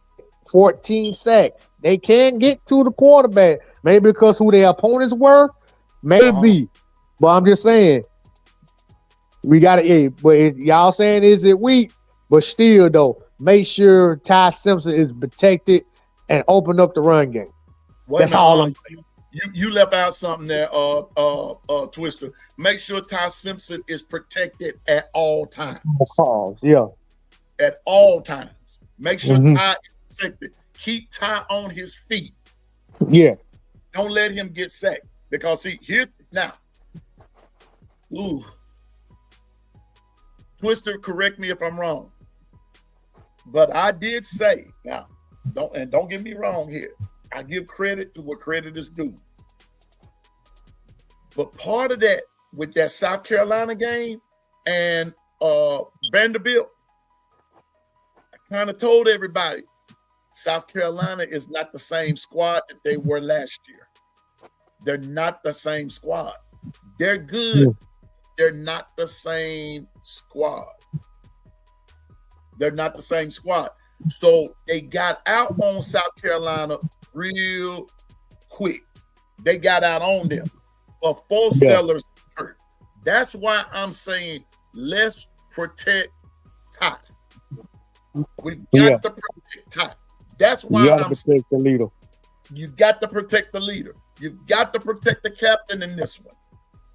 14 sacks. They can't get to the quarterback, maybe because who their opponents were, maybe. But I'm just saying, we got to. But y'all saying is it weak? But still, though, make sure Ty Simpson is protected and open up the run game. That's all I'm saying. You left out something there, Twister. Make sure Ty Simpson is protected at all times. At all times. Make sure Ty is protected. Keep Ty on his feet. Yeah. Don't let him get sacked. Because here's now. Twister, correct me if I'm wrong. But I did say, now, don't get me wrong here. I give credit to what credit is due. But part of that with that South Carolina game and Vanderbilt, I kind of told everybody South Carolina is not the same squad that they were last year. They're not the same squad. They're good. They're not the same squad. They're not the same squad. So they got out on South Carolina real quick. They got out on them before Sellers hurt. That's why I'm saying let's protect Ty. We got to protect Ty. That's why I'm saying the leader. You got to protect the leader. You've got to protect the captain in this one.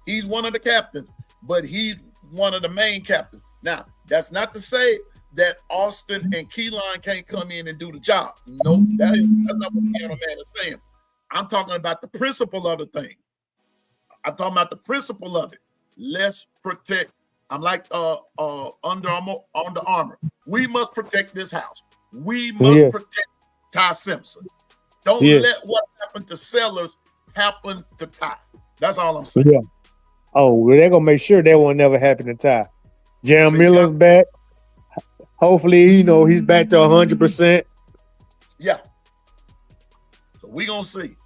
He's one of the captains, but he's one of the main captains. Now, that's not to say that Austin and Keelan can't come in and do the job. Nope, that's not what the piano man is saying. I'm talking about the principle of the thing. I'm talking about the principle of it. Let's protect. I'm like Under Armour. We must protect this house. We must protect Ty Simpson. Don't let what happened to Sellers happen to Ty. That's all I'm saying. Yeah. Oh, well, they're gonna make sure that won't never happen to Ty. Jeremy Miller's back. Hopefully, he's back to 100%. Yeah. So we gonna see.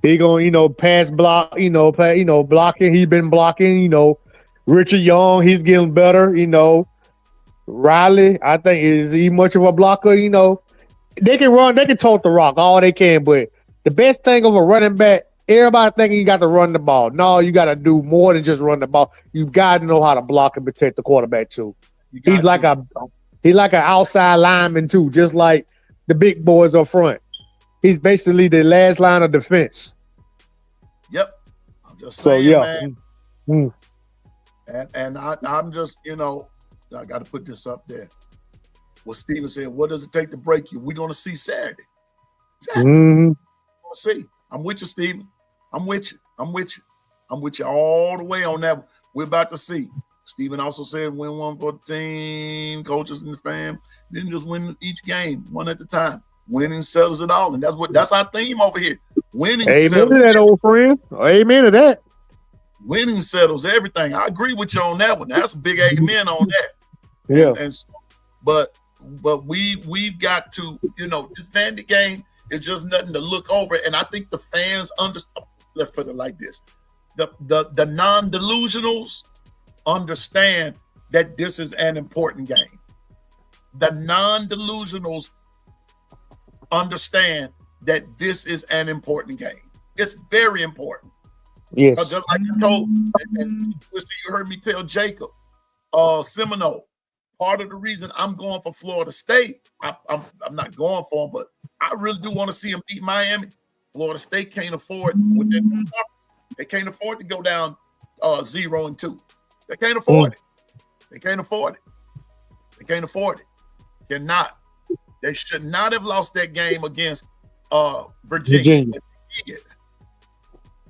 He gonna, pass block, blocking. He's been blocking. Richard Young, he's getting better. Riley, I think is he much of a blocker? They can run, they can tote the rock all they can, but the best thing of a running back, everybody thinking you got to run the ball. No, you got to do more than just run the ball. You got to know how to block and protect the quarterback too. He's like an outside lineman too, just like the big boys up front. He's basically the last line of defense. Yep. I'm just saying, man. And I'm just, I got to put this up there. What Steven said, what does it take to break you? We're going to see Saturday. We're going to see. I'm with you, Steven. I'm with you. I'm with you all the way on that. We're about to see. Steven also said win one for the team, coaches and the fam. Then just win each game, one at a time. Winning settles it all. And that's our theme over here. Winning Amen settles to that, old friend. Amen to that. Winning settles everything. I agree with you on that one. That's a big amen on that. Yeah. But we've got to, this Vandy game is just nothing to look over. And I think the fans understand. Let's put it like this. The non-delusionals understand that this is an important game. The non-delusionals understand that this is an important game. It's very important. Yes. Just like I told, and Twister, you heard me tell Jacob, Seminole, part of the reason I'm going for Florida State, I'm not going for them, but I really do want to see them beat Miami. Florida State can't afford within the conference. They can't afford to go down 0-2. They can't afford it. They can't afford it. They can't afford it. Cannot. They should not have lost that game against Virginia.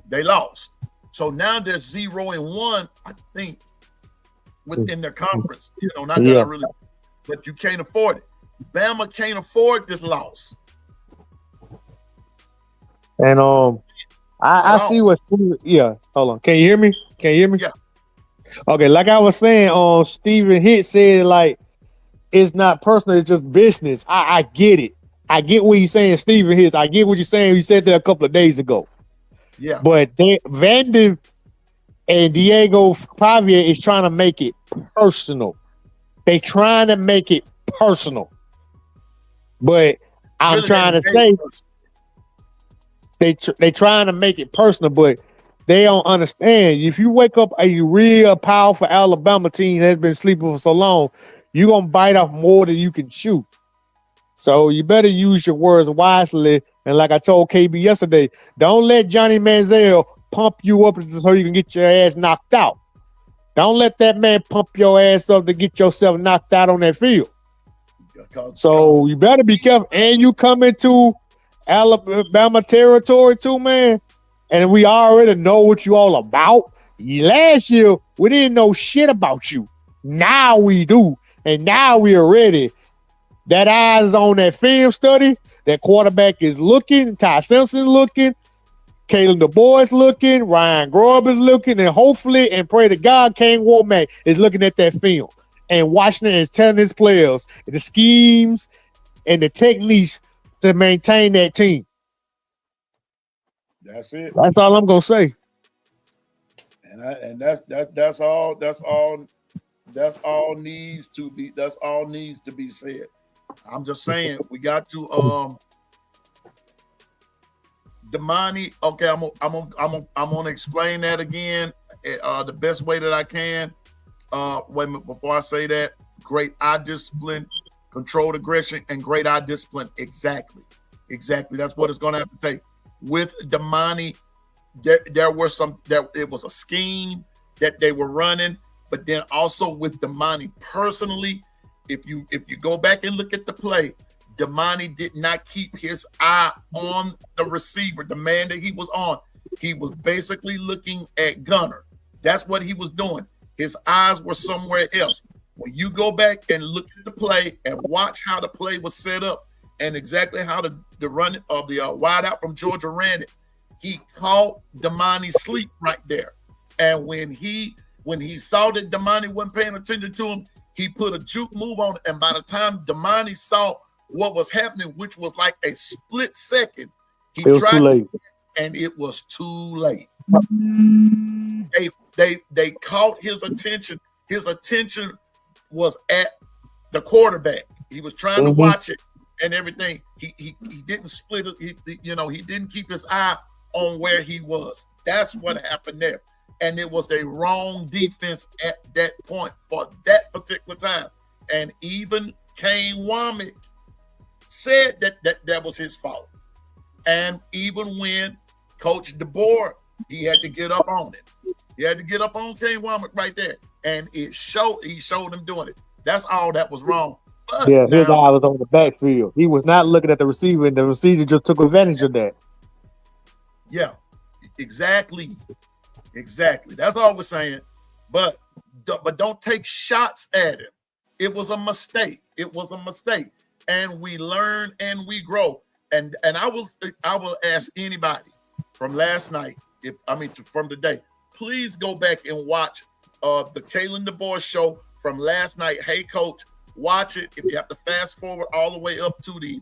They lost. So now they're 0-1, I think, within their conference. Not that I really, but you can't afford it. Bama can't afford this loss. And I see what. Yeah, hold on. Can you hear me? Yeah. Okay, like I was saying, Stephen Hitt said like it's not personal, it's just business. I get it. I get what you're saying, Stephen Hitt. I get what you're saying. You said that a couple of days ago. Yeah. But Vandy and Diego Pavia is trying to make it personal. They trying to make it personal. But I'm really trying to say they trying to make it personal, but they don't understand. If you wake up a real powerful Alabama team that's been sleeping for so long, you're going to bite off more than you can chew. So you better use your words wisely. And like I told KB yesterday, don't let Johnny Manziel pump you up so you can get your ass knocked out. Don't let that man pump your ass up to get yourself knocked out on that field. So you better be careful. And you come into Alabama territory too, man. And we already know what you all about. Last year, we didn't know shit about you. Now we do. And now we are ready. That eyes on that film study. That quarterback is looking. Ty Simpson looking. Kalen the boys looking, Ryan Grob is looking, and hopefully, and pray to God, Kane Womack is looking at that film. And Washington is telling his players the schemes and the techniques to maintain that team. That's it. That's all I'm gonna say. And that's all needs to be said. I'm just saying we got to Damani. Okay, I'm gonna explain that again the best way that I can. Wait a minute, before I say that, great eye discipline, controlled aggression, and great eye discipline. Exactly. That's what it's gonna have to take. With Damani, there it was a scheme that they were running, but then also with Damani personally, if you go back and look at the play, Damani did not keep his eye on the receiver, the man that he was on. He was basically looking at Gunner. That's what he was doing. His eyes were somewhere else. When you go back and look at the play and watch how the play was set up and exactly how the run of the wide out from Georgia ran it, he caught Damani sleep right there. And when he saw that Damani wasn't paying attention to him, he put a juke move on it. And by the time Damani saw what was happening, which was like a split second, It was too late. And it was too late. They caught his attention. His attention was at the quarterback. He was trying to watch it and everything. He didn't split it. He didn't keep his eye on where he was. That's what happened there. And it was a wrong defense at that point for that particular time. And even Kane Womack said that was his fault. And even when Coach DeBoer, he had to get up on it. He had to get up on Kane Womack right there. And he showed him doing it. That's all that was wrong. But his eye was on the backfield. He was not looking at the receiver, and the receiver just took advantage of that. Yeah, exactly. That's all we're saying. But don't take shots at him. It was a mistake. And we learn and we grow. And I will ask anybody from last night, from today, please go back and watch the Kalen DeBoer show from last night. Hey, Coach, watch it. If you have to fast forward all the way up to the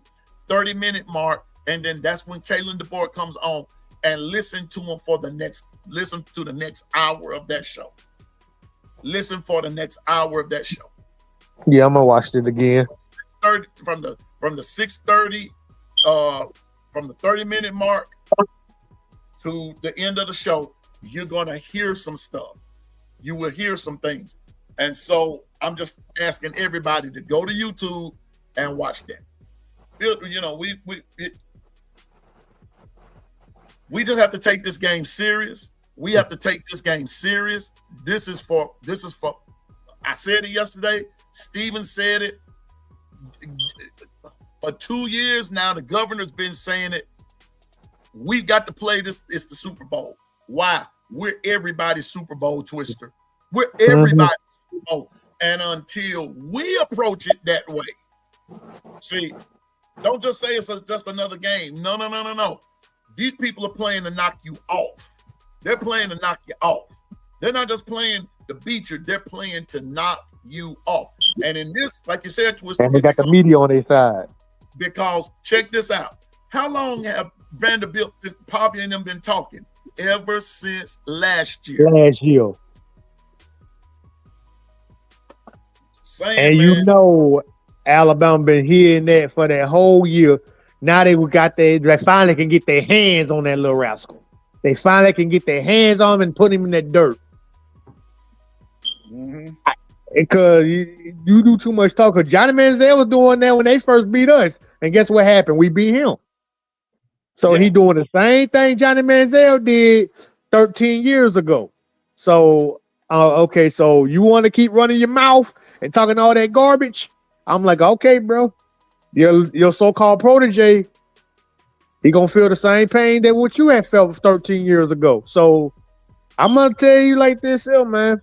30-minute mark, and then that's when Kalen DeBoer comes on, and listen to him listen to the next hour of that show. Listen for the next hour of that show. Yeah, I'm gonna watch it again. From the 6:30, from the 30-minute mark to the end of the show, you're gonna hear some stuff. You will hear some things. And so I'm just asking everybody to go to YouTube and watch that. We just have to take this game serious. We have to take this game serious. This is for I said it yesterday. Steven said it. For 2 years now, the governor's been saying it. We've got to play this. It's the Super Bowl. Why? We're everybody's Super Bowl twister. We're everybody's Super Bowl. And until we approach it that way, see, don't just say it's just another game. No. These people are playing to knock you off. They're playing to knock you off. They're not just playing to beat you. They're playing to knock you off. And in this, like you said, Twister, and they got the media on their side. Because check this out. How long have Vanderbilt, Poppy and them been talking? Ever since last year. And you know, Alabama been hearing that for that whole year. Now they finally can get their hands on that little rascal. They finally can get their hands on him and put him in that dirt. Because you do too much talk. Because Johnny Manziel was doing that when they first beat us. And guess what happened? We beat him. So he doing the same thing Johnny Manziel did 13 years ago. So, okay, so you want to keep running your mouth and talking all that garbage? I'm like, okay, bro. Your so-called protege, he gonna feel the same pain that what you had felt 13 years ago. So I'm gonna tell you like this, man.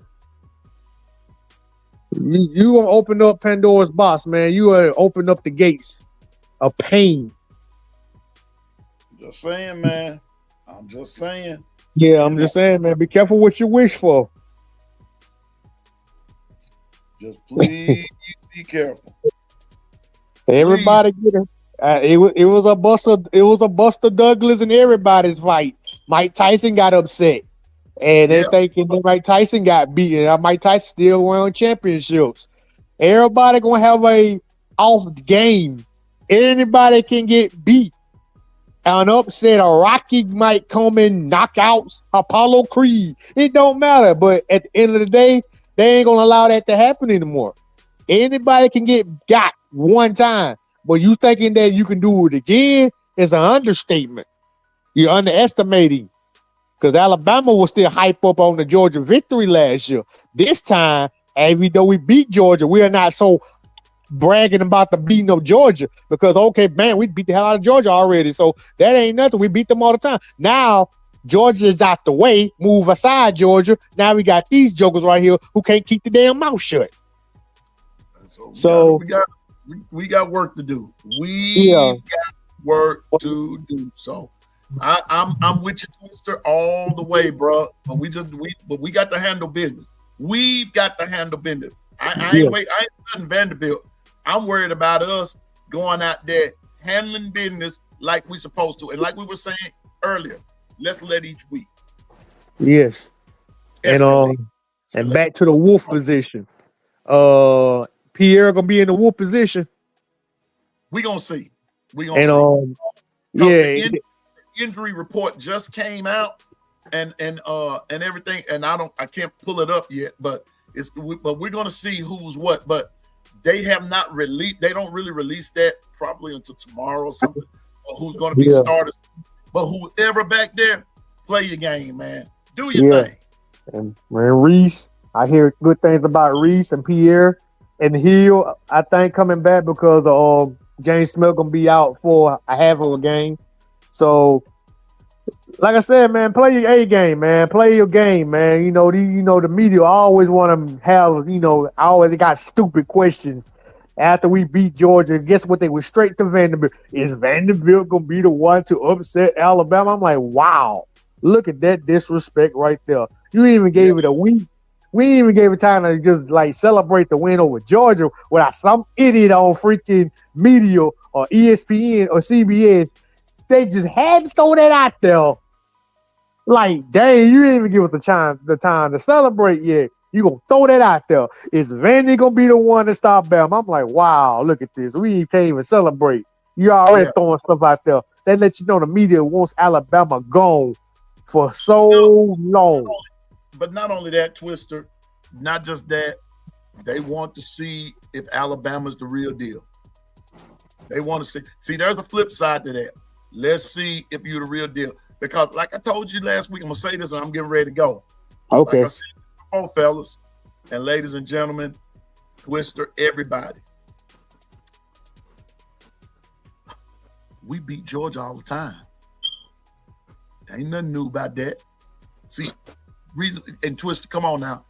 You gonna open up Pandora's box, man. You gonna open up the gates of pain. Just saying, man. I'm just saying. Yeah, I'm just saying, man. Be careful what you wish for. Just please be careful. Everybody get it. It was a Buster Douglas and everybody's fight. Mike Tyson got upset, and they Yeah. thinking that Mike Tyson got beaten. And Mike Tyson still won championships. Everybody gonna have a off game. Anybody can get beat. An upset, a Rocky might come and knock out Apollo Creed. It don't matter. But at the end of the day, they ain't gonna allow that to happen anymore. Anybody can get got one time, but you thinking that you can do it again is an understatement. You're underestimating because Alabama was still hype up on the Georgia victory last year. This time, even though we beat Georgia, we are not so bragging about the beating of Georgia because, okay, man, we beat the hell out of Georgia already. So that ain't nothing. We beat them all the time. Now, Georgia is out the way. Move aside, Georgia. Now we got these jokers right here who can't keep the damn mouth shut. So we got work to do. We got work to do. So I'm with you, Twister, all the way, bro. But we got to handle business. We've got to handle business. I ain't studying Vanderbilt. I'm worried about us going out there handling business like we supposed to. And like we were saying earlier, let's let each week. Yes. escalate. And back to the wolf position. Pierre gonna be in the wolf position. We gonna see. We gonna see. Yeah. The injury report just came out, and everything. And I can't pull it up yet, but we're gonna see who's what. But they have not released. They don't really release that probably until tomorrow or something. Or who's gonna be starters? But whoever back there, play your game, man. Do your thing. And Reese, I hear good things about Reese and Pierre and Hill. I think coming back because James Smith gonna be out for a half of a game. So, like I said, man, play your A game, man. Play your game, man. The media always want to have, always got stupid questions. After we beat Georgia, guess what? They went straight to Vanderbilt. Is Vanderbilt gonna be the one to upset Alabama? I'm like, wow, look at that disrespect right there. You even gave it a week. We didn't even gave it time to just like celebrate the win over Georgia without some idiot on freaking media or ESPN or CBS. They just had to throw that out there. Like, dang, you didn't even give us the time to celebrate yet. You gonna throw that out there. Is Vandy gonna be the one to stop Bama? I'm like, wow, look at this. We can't even celebrate. You already throwing stuff out there. They let you know the media wants Alabama gone for so long. But not only that, Twister, not just that, they want to see if Alabama's the real deal. They want to see, there's a flip side to that. Let's see if you're the real deal. Because like I told you last week, I'm going to say this and I'm getting ready to go. Okay. Like I said before, fellas and ladies and gentlemen, Twister, everybody. We beat Georgia all the time. Ain't nothing new about that. See, reason and Twister, come on now.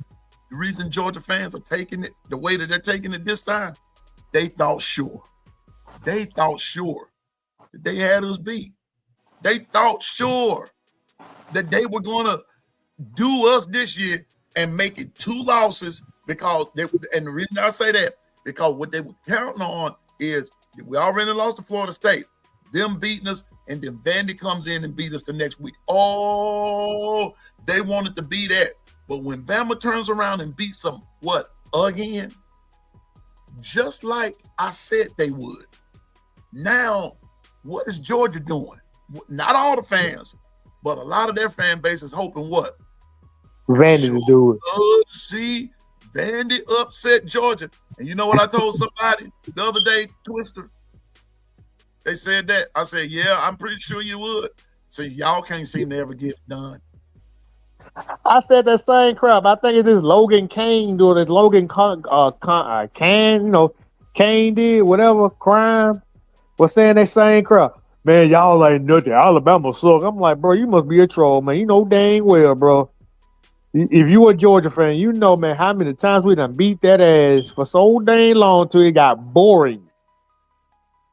The reason Georgia fans are taking it the way that they're taking it this time, they thought sure. They thought sure that they had us beat. They thought sure that they were going to do us this year and make it 2 losses because and the reason I say that, because what they were counting on is we already lost to Florida State, them beating us, and then Vandy comes in and beat us the next week. Oh, they wanted to be that. But when Bama turns around and beats them, what, again? Just like I said they would. Now, what is Georgia doing? Not all the fans, but a lot of their fan base is hoping what? Vandy to do it. See, Vandy upset Georgia. And you know what I told somebody the other day, Twister? They said that. I said, yeah, I'm pretty sure you would. So y'all can't seem to ever get it done. I said that same crap. I think it's this Logan Kane doing it. Logan Kane did whatever crime. Was saying that same crap. Man, y'all ain't nothing. Alabama suck. I'm like, bro, you must be a troll, man. You know dang well, bro. If you a Georgia fan, you know, man, how many times we done beat that ass for so dang long till it got boring.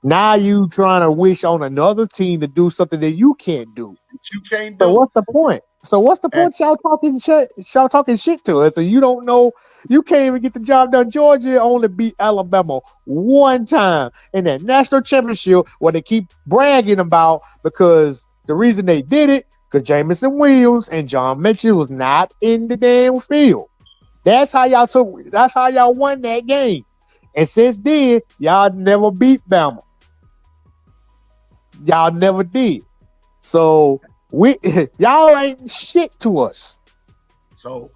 Now you trying to wish on another team to do something that you can't do. you can't So do. what's the point? So what's the point? Y'all talking shit to us, and you don't know. You can't even get the job done. Georgia only beat Alabama one time in that national championship, where they keep bragging about, because the reason they did it, because Jamison Williams and John Mitchell was not in the damn field. That's how y'all won that game. And since then, y'all never beat Bama. Y'all never did. So y'all ain't shit to us.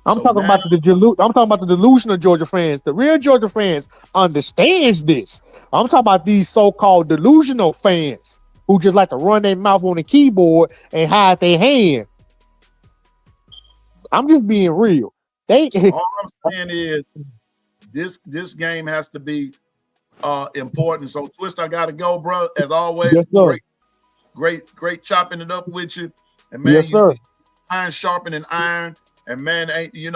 I'm talking about the delusional Georgia fans. The real Georgia fans understands this. I'm talking about these so-called delusional fans who just like to run their mouth on the keyboard and hide their hand. I'm just being real. All I'm saying is this game has to be important. So Twister, I gotta go, bro. As always, Yes, great chopping it up with you. And man, yes, iron sharpening iron. And man, we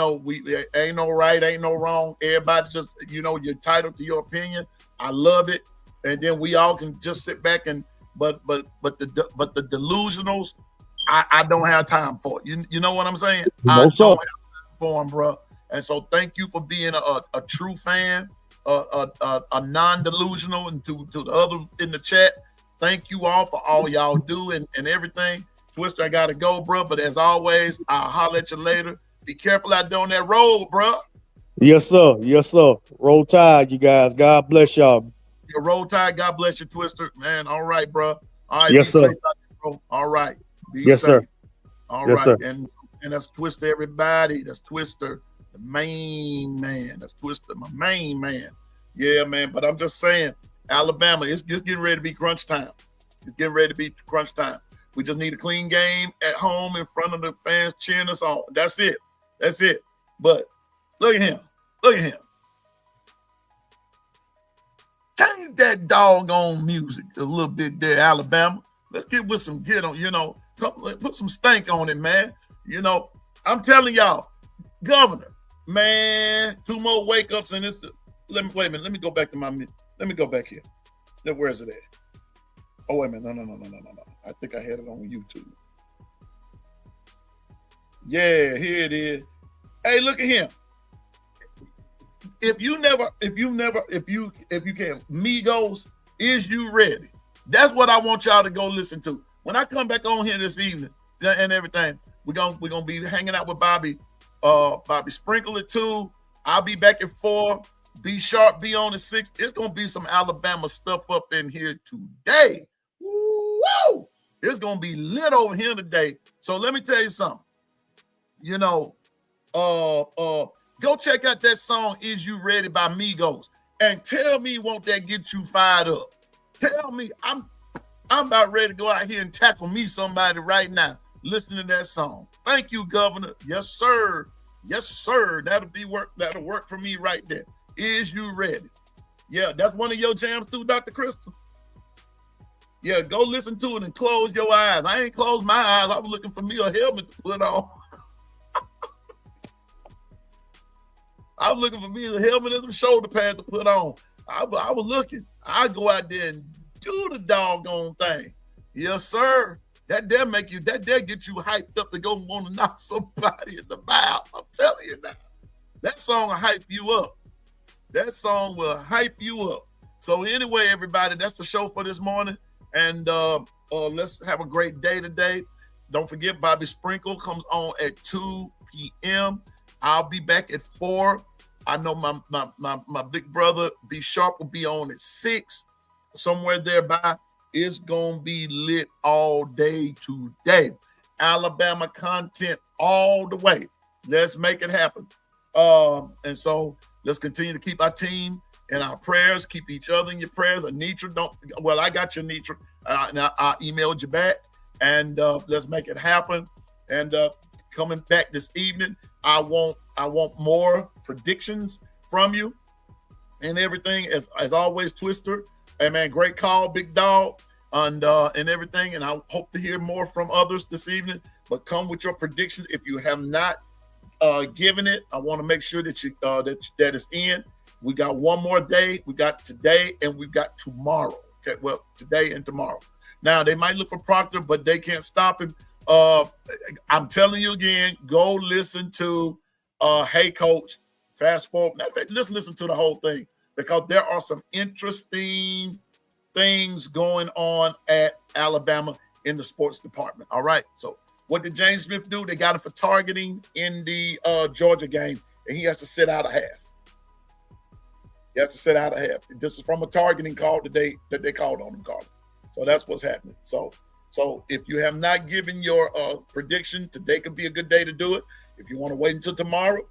ain't no right, ain't no wrong. Everybody just, you're entitled to your opinion. I love it. And then we all can just sit back and but the delusionals, I don't have time for it. You know what I'm saying? I don't have time for them, bro. And so thank you for being a true fan, a non-delusional, and to the other in the chat. Thank you all for all y'all do and everything. Twister, I gotta go, bro. But as always, I'll holler at you later. Be careful out there on that road, bro. Yes, sir. Yes, sir. Roll Tide, you guys. God bless y'all. Your roll tide. God bless you, Twister. Man, all right, bro. All right, yes, be sir. safe out there, bro. All right. Be yes, safe. Sir. All yes, right. Sir. And that's Twister, everybody. That's Twister, the main man. That's Twister, my main man. Yeah, man. But I'm just saying, Alabama, it's just getting ready to be crunch time. It's getting ready to be crunch time. We just need a clean game at home in front of the fans cheering us on. That's it. That's it. But look at him. Look at him. Change that doggone music a little bit there, Alabama. Let's get with some put some stank on it, man. I'm telling y'all, Governor, man, 2 more wake ups and it's wait a minute. Let me go back to let me go back here. Where is it at? Oh, wait a minute. No. I think I had it on YouTube. Yeah, here it is. Hey, look at him. If you can, Migos, Is You Ready? That's what I want y'all to go listen to. When I come back on here this evening and everything, we're gonna be hanging out with Bobby Sprinkle at 2. I'll be back at 4. Be Sharp, be on at 6. It's gonna be some Alabama stuff up in here today. Woo! It's gonna be lit over here today. So let me tell you something. Go check out that song "Is You Ready" by Migos and tell me, won't that get you fired up? Tell me, I'm about ready to go out here and tackle me somebody right now listening to that song. Thank you, Governor. Yes, sir. Yes, sir. That'll work for me right there. Is You Ready? Yeah, that's one of your jams too, Dr. Crystal. Yeah, go listen to it and close your eyes. I ain't closed my eyes. I was looking for me a helmet to put on. I was looking for me a helmet and some shoulder pads to put on. I was looking. I go out there and do the doggone thing. Yes, sir. That dare get you hyped up to go want to knock somebody in the mouth. I'm telling you now. That song will hype you up. That song will hype you up. So anyway, everybody, that's the show for this morning. And let's have a great day today. Don't forget, Bobby Sprinkle comes on at 2 p.m. I'll be back at 4. I know my big brother, B Sharp, will be on at 6. Somewhere thereby. It's going to be lit all day today. Alabama content all the way. Let's make it happen. And so let's continue to keep our team in our prayers. Keep each other in your prayers. Anitra, I got you, Anitra. I emailed you back. And let's make it happen. And coming back this evening, I want more predictions from you and everything. As always, Twister. Hey man, great call, big dog, and everything. And I hope to hear more from others this evening. But come with your predictions. If you have not given it, I want to make sure that you that is in. We got one more day. We got today and we've got tomorrow. Okay, well, today and tomorrow. Now they might look for Proctor, but they can't stop him. I'm telling you again, go listen to Hey Coach, fast forward. Matter of fact, listen to the whole thing, because there are some interesting things going on at Alabama in the sports department. All right. So what did James Smith do? They got him for targeting in the Georgia game, and he has to sit out a half. He has to sit out a half. This is from a targeting call that they called on him, Carl. So that's what's happening. So if you have not given your prediction, today could be a good day to do it. If you want to wait until tomorrow,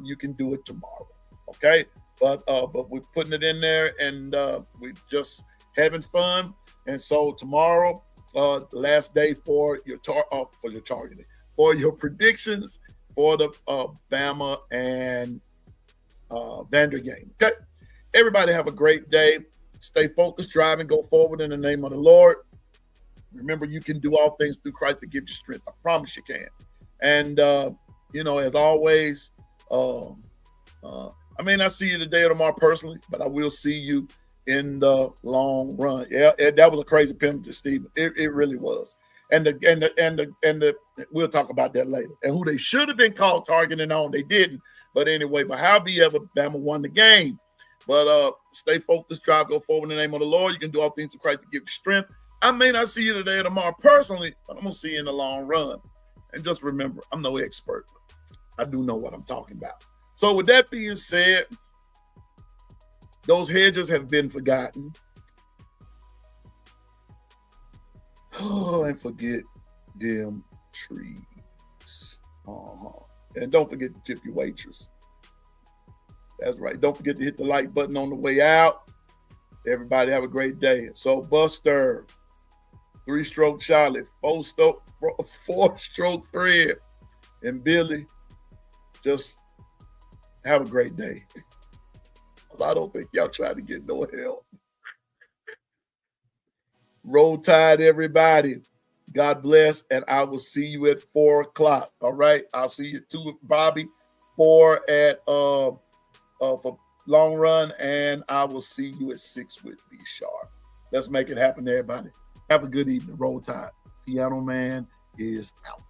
you can do it tomorrow. Okay. But we're putting it in there, and we're just having fun. And so tomorrow, the last day for your targeting, for your predictions for the Bama and Vandy game. Okay. Everybody have a great day. Stay focused, drive, and go forward in the name of the Lord. Remember, you can do all things through Christ that gives you strength. I promise you can. And as always, I may not see you today or tomorrow personally, but I will see you in the long run. Yeah, that was a crazy penalty, Stephen. It really was. And we'll talk about that later. And who they should have been called targeting on, they didn't. But anyway, but however, Bama won the game. But stay focused, drive, go forward in the name of the Lord. You can do all things through Christ to give you strength. I may not see you today or tomorrow personally, but I'm gonna see you in the long run. And just remember, I'm no expert. I do know what I'm talking about. So with that being said, those hedges have been forgotten. Oh, and forget them trees. And don't forget to tip your waitress. That's right. Don't forget to hit the like button on the way out. Everybody have a great day. So Buster, 3-stroke Charlotte, 4-stroke Fred, and Billy, just have a great day. I don't think y'all trying to get no help. Roll Tide, everybody. God bless, and I will see you at 4 o'clock. All right. I'll see you at Bobby, 4 at for long run, and I will see you at 6 with B Sharp. Let's make it happen, everybody. Have a good evening. Roll Tide. Piano Man is out.